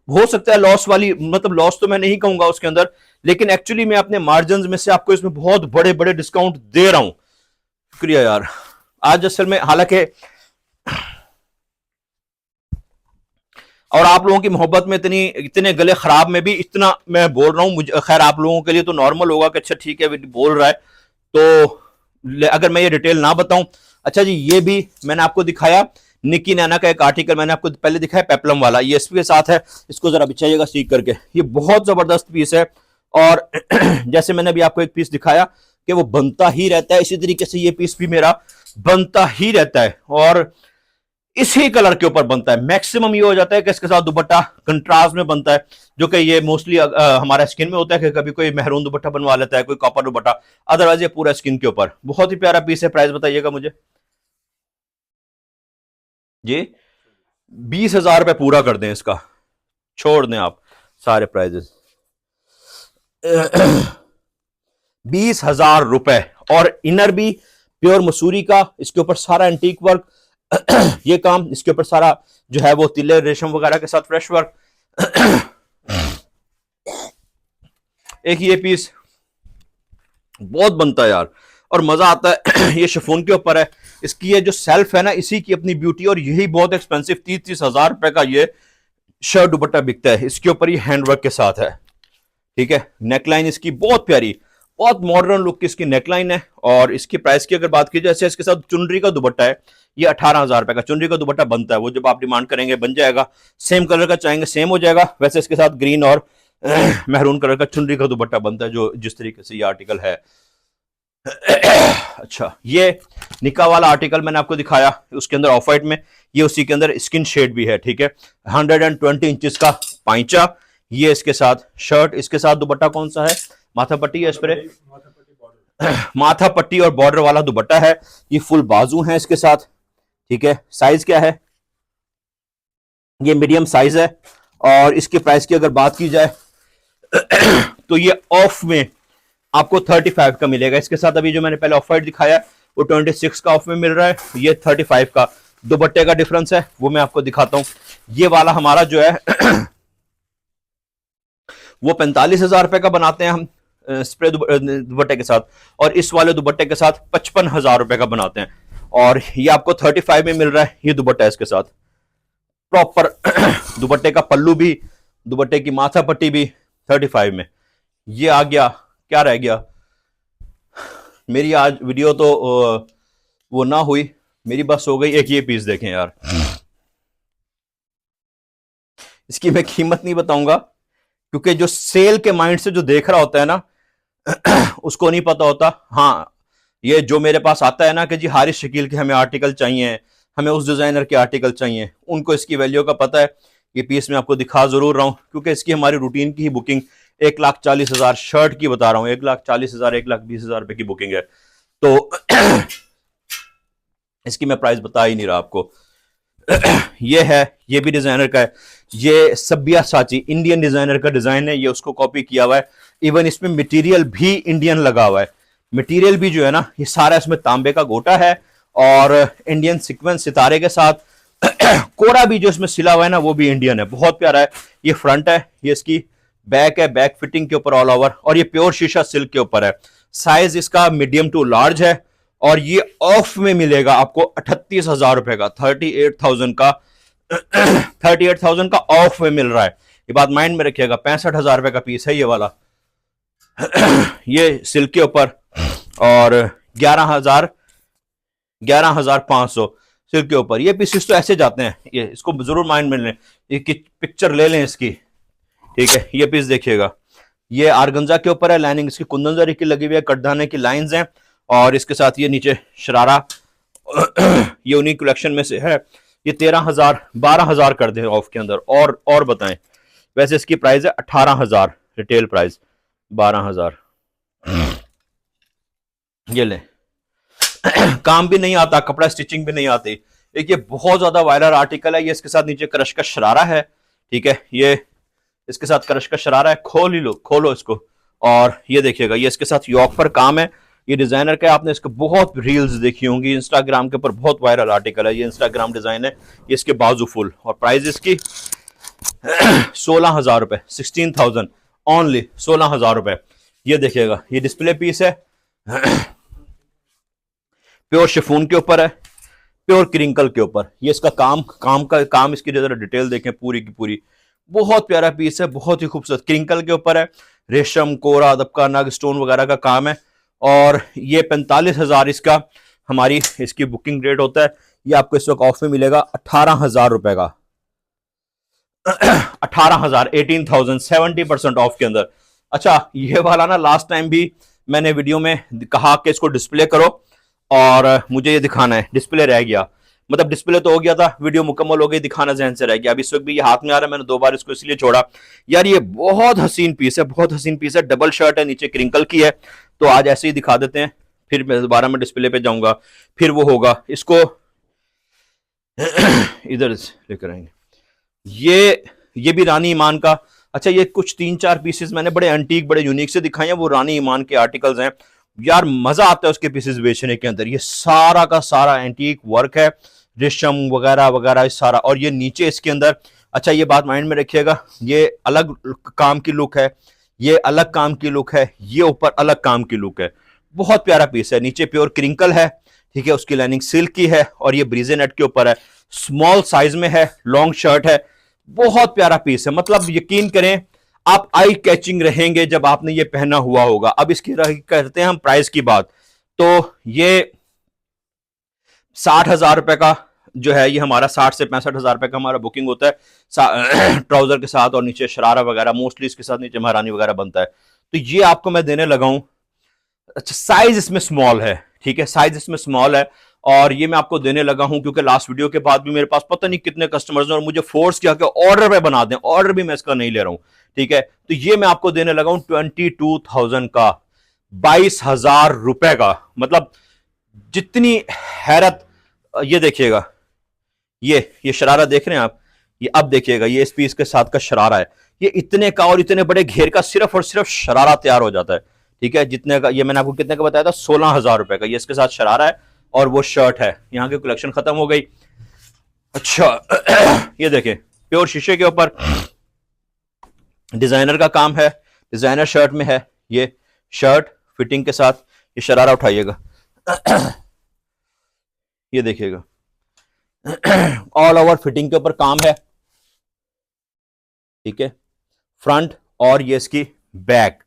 हो सकता है लॉस वाली, मतलब लॉस तो मैं नहीं कहूंगा उसके अंदर, लेकिन एक्चुअली मैं अपने मार्जिन में से आपको इसमें बहुत बड़े बड़े डिस्काउंट दे रहा हूं। शुक्रिया यार। आज असल में हालांकि और आप लोगों की मोहब्बत में इतने गले खराब में भी इतना मैं बोल रहा हूं, मुझे खैर आप लोगों के लिए तो नॉर्मल होगा कि अच्छा ठीक है बोल रहा है, तो अगर मैं ये डिटेल ना बताऊं। अच्छा जी, ये भी मैंने आपको दिखाया, निकी नैना का एक आर्टिकल मैंने आपको पहले दिखाया, पेप्लम वाला, ये इसके साथ है, इसको जरा बिछाइएगा सीख करके, ये बहुत जबरदस्त पीस है। और जैसे मैंने अभी आपको एक पीस दिखाया कि वो बनता ही रहता है, इसी तरीके से ये पीस भी मेरा बनता ही रहता है। और इसी कलर के ऊपर बनता है। मैक्सिमम ये हो जाता है कि इसके साथ दुपट्टा कंट्रास्ट में बनता है, जो कि ये मोस्टली हमारा स्किन में होता है कि कभी कोई मेहरून दुपट्टा बनवा लेता है, कोई कॉपर दुपट्टा, अदरवाइज ये पूरा स्किन के ऊपर। बहुत ही प्यारा पीस है। प्राइस बताइएगा मुझे जी। 20,000 रुपए पूरा कर दें इसका, छोड़ दें आप सारे प्राइजेस। 20,000 रुपए। और इनर भी प्योर मसूरी का, इसके ऊपर सारा एंटीक वर्क ये काम, इसके ऊपर सारा जो है वो तिले रेशम वगैरह के साथ फ्रेश वर्क। एक ये पीस बहुत बनता है यार, और मजा आता है। ये शिफॉन के ऊपर है, इसकी ये जो सेल्फ है ना, इसी की अपनी ब्यूटी, और यही बहुत एक्सपेंसिव 30,000 रुपए का ये शर्ट दुपट्टा बिकता है। इसके ऊपर ये हैंडवर्क के साथ है, ठीक है। नेकलाइन इसकी बहुत प्यारी, बहुत मॉडर्न लुक की इसकी नेकलाइन है। और इसकी प्राइस की अगर बात की जाए, इसके साथ चुनरी का दुपट्टा है, ये 18,000 रुपए का चुनरी का दुपट्टा बनता है। वो जब आप डिमांड करेंगे बन जाएगा, सेम कलर का चाहेंगे सेम हो जाएगा। वैसे इसके साथ ग्रीन और मेहरून कलर का चुनरी का दुपट्टा बनता है, जो जिस तरीके से ये आर्टिकल है। अच्छा, ये निका वाला आर्टिकल मैंने आपको दिखाया, उसके अंदर ऑफ वाइट में, ये उसी के अंदर स्किन शेड भी है, ठीक है। 120 इंचेस का पाइचा, ये इसके साथ शर्ट, इसके साथ दुपट्टा कौन सा है, माथा पट्टी है इस पर, माथा पट्टी और बॉर्डर वाला दुपट्टा है। ये फुल बाजू है इसके साथ, ठीक है। साइज क्या है, ये मीडियम साइज है। और इसके प्राइस की अगर बात की जाए तो ये ऑफ में आपको 35 का मिलेगा। इसके साथ अभी जो मैंने पहले ऑफ वाइट दिखाया वो 26 का ऑफ में मिल रहा है, ये 35 का। दुपट्टे का डिफरेंस है वो मैं आपको दिखाता हूं। ये वाला हमारा जो है वो 45,000 रुपए का बनाते हैं हम स्प्रे दुपट्टे के साथ, और इस वाले दुपट्टे के साथ 55,000 रुपए का बनाते हैं। और ये आपको 35 में मिल रहा है। ये दुपट्टा है इसके साथ प्रॉपर दुपट्टे का पल्लू भी, दुपट्टे की माथा पट्टी भी 35 में। ये आ गया, क्या रह गया मेरी आज वीडियो तो वो ना हुई, मेरी बस हो गई। एक ये पीस देखें यार, इसकी मैं कीमत नहीं बताऊंगा क्योंकि जो सेल के माइंड से जो देख रहा होता है ना उसको नहीं पता होता। हाँ, ये जो मेरे पास आता है ना कि जी हारिस शकील के हमें आर्टिकल चाहिए, हमें उस डिजाइनर के आर्टिकल चाहिए, उनको इसकी वैल्यू का पता है। ये पीस मैं आपको दिखा जरूर रहा हूं क्योंकि इसकी हमारी रूटीन की ही बुकिंग 1,40,000 शर्ट की बता रहा हूं, 1,40,000 1,20,000 रुपए की बुकिंग है। तो इसकी मैं प्राइस बता ही नहीं रहा आपको। ये है, ये भी डिजाइनर का है, ये सब्यासाची इंडियन डिजाइनर का डिजाइन है, ये उसको कॉपी किया हुआ है। इवन इसमें मटेरियल भी इंडियन लगा हुआ है। मटेरियल भी जो है ना, ये सारा इसमें तांबे का गोटा है और इंडियन सीक्वेंस सितारे के साथ कोरा भी जो इसमें सिला हुआ है ना, वो भी इंडियन है, बहुत प्यारा है। ये फ्रंट है, ये इसकी बैक है, बैक फिटिंग के ऊपर ऑल ओवर, और ये प्योर शीशा सिल्क के ऊपर है। साइज इसका मीडियम टू लार्ज है, और ये ऑफ में मिलेगा आपको 38,000 रुपए का, 38,000 का 38,000 का ऑफ में मिल रहा है। ये बात माइंड में रखिएगा। 65,000 रुपए का पीस है ये वाला ये सिल्क के ऊपर, और 11,500 सिल्क के ऊपर। ये पीसेस तो ऐसे जाते हैं, ये इसको जरूर माइंड में लें, ये पिक्चर ले लें इसकी, ठीक है। ये पीस देखिएगा, ये आरगंजा के ऊपर है, लाइनिंग इसकी कुंदन जरी की लगी हुई है, कटदाने की लाइंस हैं, और इसके साथ ये नीचे शरारा ये उन्हीं कलेक्शन में से है। ये 13,000 12,000 कर दें ऑफ के अंदर। और बताएं, वैसे इसकी प्राइस है 18,000 रिटेल प्राइस, 12,000। ये ले काम भी नहीं आता, कपड़ा स्टिचिंग भी नहीं आती। एक ये बहुत ज्यादा वायरल आर्टिकल है, ये इसके साथ नीचे क्रश का शरारा है, ठीक है। ये इसके साथ क्रश का शरारा है, खोल ही लो, खोलो इसको, और ये देखिएगा, ये इसके साथ यॉक पर काम है। ये डिजाइनर का, आपने इसके बहुत रील्स देखी होंगी इंस्टाग्राम के ऊपर, बहुत वायरल आर्टिकल है, ये इंस्टाग्राम डिजाइन है। ये इसके बाजू फुल, और प्राइस इसकी 16,000 रुपए, 16,000 ओनली, 16,000 रुपए। ये देखिएगा, ये डिस्प्ले पीस है, प्योर शिफॉन के ऊपर है, प्योर क्रिंकल के ऊपर। ये इसका काम इसकी जरा डिटेल देखें, पूरी की पूरी बहुत प्यारा पीस है, बहुत ही खूबसूरत, क्रिंकल के ऊपर है, रेशम, कोरा, दबका, नग, स्टोन वगैरह का काम है। और ये 45,000 इसका हमारी इसकी बुकिंग रेट होता है। ये आपको इस वक्त ऑफ में मिलेगा 18,000 रुपए का, 18,000, 18,000, 70% ऑफ के अंदर। अच्छा, ये वाला ना लास्ट टाइम भी मैंने वीडियो में कहा कि इसको डिस्प्ले करो और मुझे ये दिखाना है, डिस्प्ले रह गया। मतलब डिस्प्ले तो हो गया था, वीडियो मुकम्मल हो गई, दिखाना जहन से रह गया। अब इस वक्त भी ये हाथ में आ रहा है, मैंने 2 बार इसको इसलिए छोड़ा। यार ये बहुत हसीन पीस है, बहुत हसीन पीस है, डबल शर्ट है, नीचे क्रिंकल की है। तो आज ऐसे ही दिखा देते हैं, फिर मैं दोबारा मैं डिस्प्ले पे जाऊंगा, फिर वो होगा। इसको इधर लेकर आएंगे। ये भी रानी ईमान का। अच्छा, ये कुछ 3-4 पीसेस मैंने बड़े एंटीक, बड़े यूनिक से दिखाए हैं, वो रानी ईमान के आर्टिकल्स हैं। यार मजा आता है उसके पीसेस बेचने के अंदर। ये सारा का सारा एंटीक वर्क है, रेशम वगैरह वगैरह सारा। और ये नीचे इसके अंदर, अच्छा ये बात माइंड में रखिएगा, ये अलग काम की लुक है, ये अलग काम की लुक है, ये ऊपर अलग काम की लुक है। बहुत प्यारा पीस है। नीचे प्योर क्रिंकल है, ठीक है, उसकी लाइनिंग सिल्क की है, और ये ब्रीजे नेट के ऊपर है, स्मॉल साइज में है, लॉन्ग शर्ट है। बहुत प्यारा पीस है, मतलब यकीन करें आप आई कैचिंग रहेंगे जब आपने ये पहना हुआ होगा। अब इसकी करते हैं हम प्राइस की बात। तो ये 60,000 रुपए का जो है, ये हमारा 60 से 65,000 रुपए का हमारा बुकिंग होता है ट्राउजर के साथ, और नीचे शरारा वगैरह, मोस्टली इसके साथ नीचे महारानी वगैरह बनता है। तो ये आपको मैं देने लगा हूं। अच्छा, साइज इसमें स्मॉल है, ठीक है, साइज इसमें स्मॉल है, और ये मैं आपको देने लगा हूं क्योंकि लास्ट वीडियो के बाद भी मेरे पास पता नहीं कितने कस्टमर्स हैं और मुझे फोर्स किया कि ऑर्डर पे बना दें। ऑर्डर भी मैं इसका नहीं ले रहा हूं, ठीक है। तो ये मैं आपको देने लगा हूं 22,000 का, 22,000 रुपए का। मतलब जितनी हैरत, ये देखिएगा, ये शरारा देख रहे हैं आप, ये अब देखिएगा, ये इस पीस के साथ का शरारा है। ये इतने का और इतने बड़े घेर का सिर्फ और सिर्फ शरारा तैयार हो जाता है, ठीक है। जितने का, ये मैंने आपको कितने का बताया था, 16,000 रुपए का। ये इसके साथ शरारा है और वो शर्ट है। यहाँ की कलेक्शन खत्म हो गई। अच्छा ये देखें, प्योर शीशे के ऊपर डिजाइनर का काम है, डिजाइनर शर्ट में है। ये शर्ट फिटिंग के साथ, ये शरारा उठाइएगा, ये देखिएगा, ऑल ओवर फिटिंग के ऊपर काम है, ठीक है, फ्रंट और ये इसकी बैक।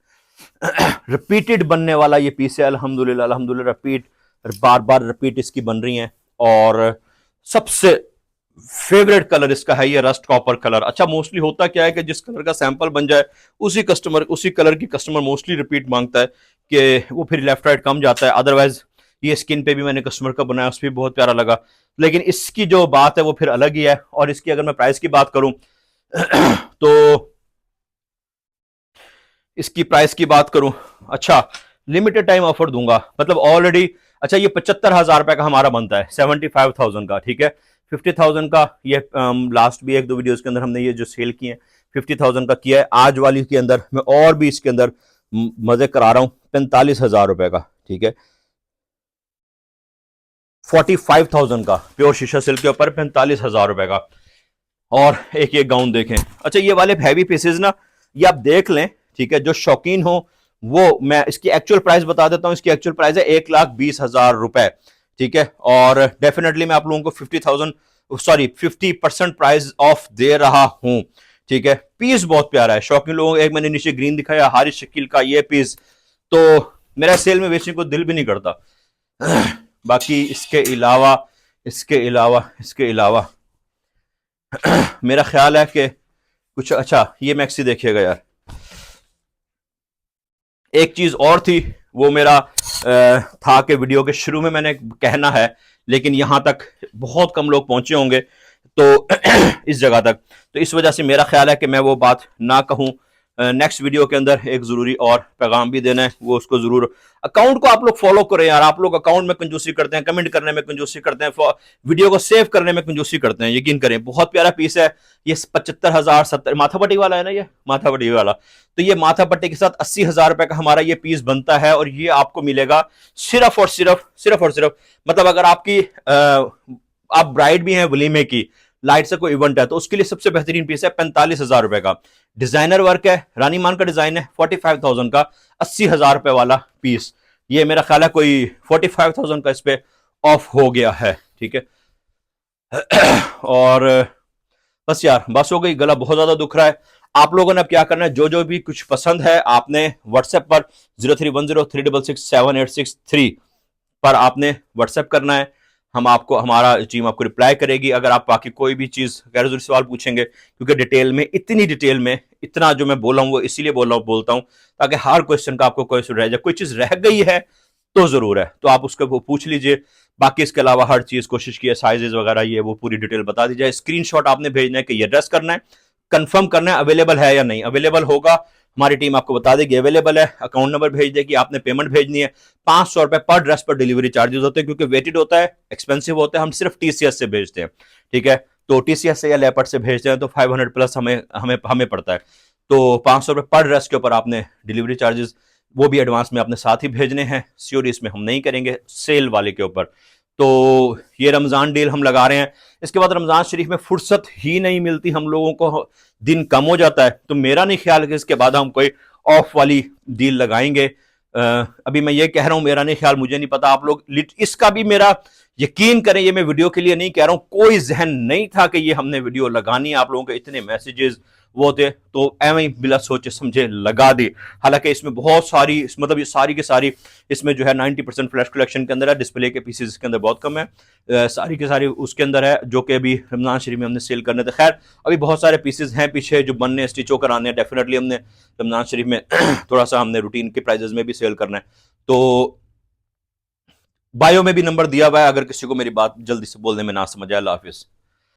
रिपीटेड बनने वाला ये पीस है, अल्हम्दुलिल्लाह अल्हम्दुलिल्लाह, रिपीट, बार बार रिपीट इसकी बन रही हैं। और सबसे फेवरेट कलर इसका है ये रस्ट कॉपर कलर। अच्छा, मोस्टली होता क्या है कि जिस कलर का सैंपल बन जाए उसी कलर की कस्टमर मोस्टली रिपीट मांगता है, कि वो फिर लेफ्ट राइट कम जाता है। अदरवाइज ये स्किन पे भी मैंने कस्टमर का बनाया, उस पर बहुत प्यारा लगा। लेकिन इसकी जो बात है वो फिर अलग ही है। और इसकी अगर मैं प्राइस की बात करूं तो इसकी प्राइस की बात करूं, अच्छा लिमिटेड टाइम ऑफर दूंगा, मतलब ऑलरेडी। अच्छा, ये 75,000 रुपए का हमारा बनता है, 75,000 का, ठीक है। 50,000 का ये लास्ट भी 1-2 वीडियोस के अंदर हमने ये जो सेल किए हैं 50,000 का किया है। आज वाली के अंदर मैं और भी इसके अंदर मजे करा रहा हूं, 45,000 रुपए का, ठीक है। 45,000 का प्योर शीशा सिल्क के ऊपर 45,000 रुपए का। और एक ये गाउन देखें। अच्छा, ये वाले हैवी पीसेज ना, ये आप देख लें, ठीक है। जो शौकीन हो वो, मैं इसकी एक्चुअल प्राइस बता देता हूं। इसकी एक्चुअल प्राइस है 1,20,000 रुपए, ठीक है। और डेफिनेटली मैं आप लोगों को 50% प्राइस ऑफ दे रहा हूं, ठीक है। पीस बहुत प्यारा है, शौकीन लोगों को। एक मैंने नीचे ग्रीन दिखाया, हारिस शकील का ये पीस, तो मेरा सेल में बेचने को दिल भी नहीं करता। बाकी इसके अलावा मेरा ख्याल है कि कुछ, अच्छा ये मैक्सी देखिएगा यार। एक चीज और थी, वो मेरा था कि वीडियो के शुरू में मैंने कहना है, लेकिन यहां तक बहुत कम लोग पहुंचे होंगे तो इस जगह तक, तो इस वजह से मेरा ख्याल है कि मैं वो बात ना कहूं। नेक्स्ट वीडियो के अंदर एक जरूरी और पैगाम भी देना है, वो उसको जरूर। अकाउंट को आप लोग फॉलो करें यार। आप लोग अकाउंट में कंजूसी करते हैं, कमेंट करने में कंजूसी करते हैं, वीडियो को सेव करने में कंजूसी करते हैं। यकीन करें बहुत प्यारा पीस है ये। 75,000 70 माथापट्टी वाला है ना, ये माथापट्टी वाला। तो ये माथापट्टी के साथ 80,000 रुपए का हमारा ये पीस बनता है। और ये आपको मिलेगा सिर्फ और सिर्फ, मतलब अगर आपकी आप ब्राइड भी हैं, वलीमे की लाइट से कोई इवेंट है, तो उसके लिए सबसे बेहतरीन पीस है 45,000 रुपए का। डिजाइनर वर्क है, रानी मान का डिजाइन है, 45,000 का 80,000 रुपए वाला पीस। ये मेरा ख्याल है कोई 45,000 का इस पे ऑफ हो गया है, ठीक है। और बस यार, बस हो गई। गला बहुत ज्यादा दुख रहा है। आप लोगों ने अब क्या करना है, जो जो भी कुछ पसंद है आपने व्हाट्सएप पर 0310366786 पर आपने व्हाट्सएप करना है। हम आपको, हमारा टीम आपको रिप्लाई करेगी। अगर आप बाकी कोई भी चीज गैर जरूरी सवाल पूछेंगे, क्योंकि डिटेल में, इतनी डिटेल में इतना जो मैं बोला हूं वो इसीलिए बोलता हूं ताकि हर क्वेश्चन का आपको कोई रह जाए। कोई चीज रह गई है तो जरूर है, तो आप उसको वो पूछ लीजिए। बाकी इसके अलावा हर चीज कोशिश की है, साइजेस वगैरह ये वो पूरी डिटेल बता दी जाए। स्क्रीनशॉट आपने भेजना है कि ये एड्रेस करना है, कंफर्म करना है अवेलेबल है या नहीं। अवेलेबल होगा, हमारी टीम आपको बता देगी अवेलेबल है, अकाउंट नंबर भेज देगी, आपने पेमेंट भेजनी है। 500 रुपए पर ड्रेस पर डिलीवरी चार्जेस होते हैं, क्योंकि वेटेड होता है, एक्सपेंसिव होता है, हम सिर्फ टीसीएस से भेजते हैं, ठीक है। तो टीसीएस से या लेपर्ड से भेजते हैं तो 500 प्लस हमें हमें हमें पड़ता है। तो 500 रुपए पर ड्रेस के ऊपर आपने डिलीवरी चार्जेस, वो भी एडवांस में अपने साथ ही भेजने हैं। सीओडी इसमें हम नहीं करेंगे सेल वाले के ऊपर। तो ये रमजान डील हम लगा रहे हैं। इसके बाद रमजान शरीफ में फुर्सत ही नहीं मिलती हम लोगों को, दिन कम हो जाता है, तो मेरा नहीं ख्याल कि इसके बाद हम कोई ऑफ वाली डील लगाएंगे। अभी मैं ये कह रहा हूं, मेरा नहीं ख्याल, मुझे नहीं पता, आप लोग इसका भी मेरा यकीन करें, ये मैं वीडियो के लिए नहीं कह रहा हूं, कोई जहन नहीं था कि ये हमने वीडियो लगानी है। आप लोगों के इतने मैसेजेस वो थे, तो एवं ही बिला सोचे समझे लगा दी। हालांकि इसमें बहुत सारी, मतलब ये सारी की सारी इसमें जो है 90% फ्लैश कलेक्शन के अंदर है, डिस्प्ले के पीसेस इसके अंदर बहुत कम है, सारी के सारी उसके अंदर है, जो कि अभी रमजान शरीफ में हमने सेल करने थे। खैर अभी बहुत सारे पीसेस हैं पीछे जो बनने, स्टिचों कराने हैं, डेफिनेटली हमने रमजान शरीफ में थोड़ा सा हमने रूटीन के प्राइजेस में भी सेल करना है। तो बायो में भी नंबर दिया हुआ है, अगर किसी को मेरी बात जल्दी से बोलने में ना समझ आए। अल्लाह हाफिज।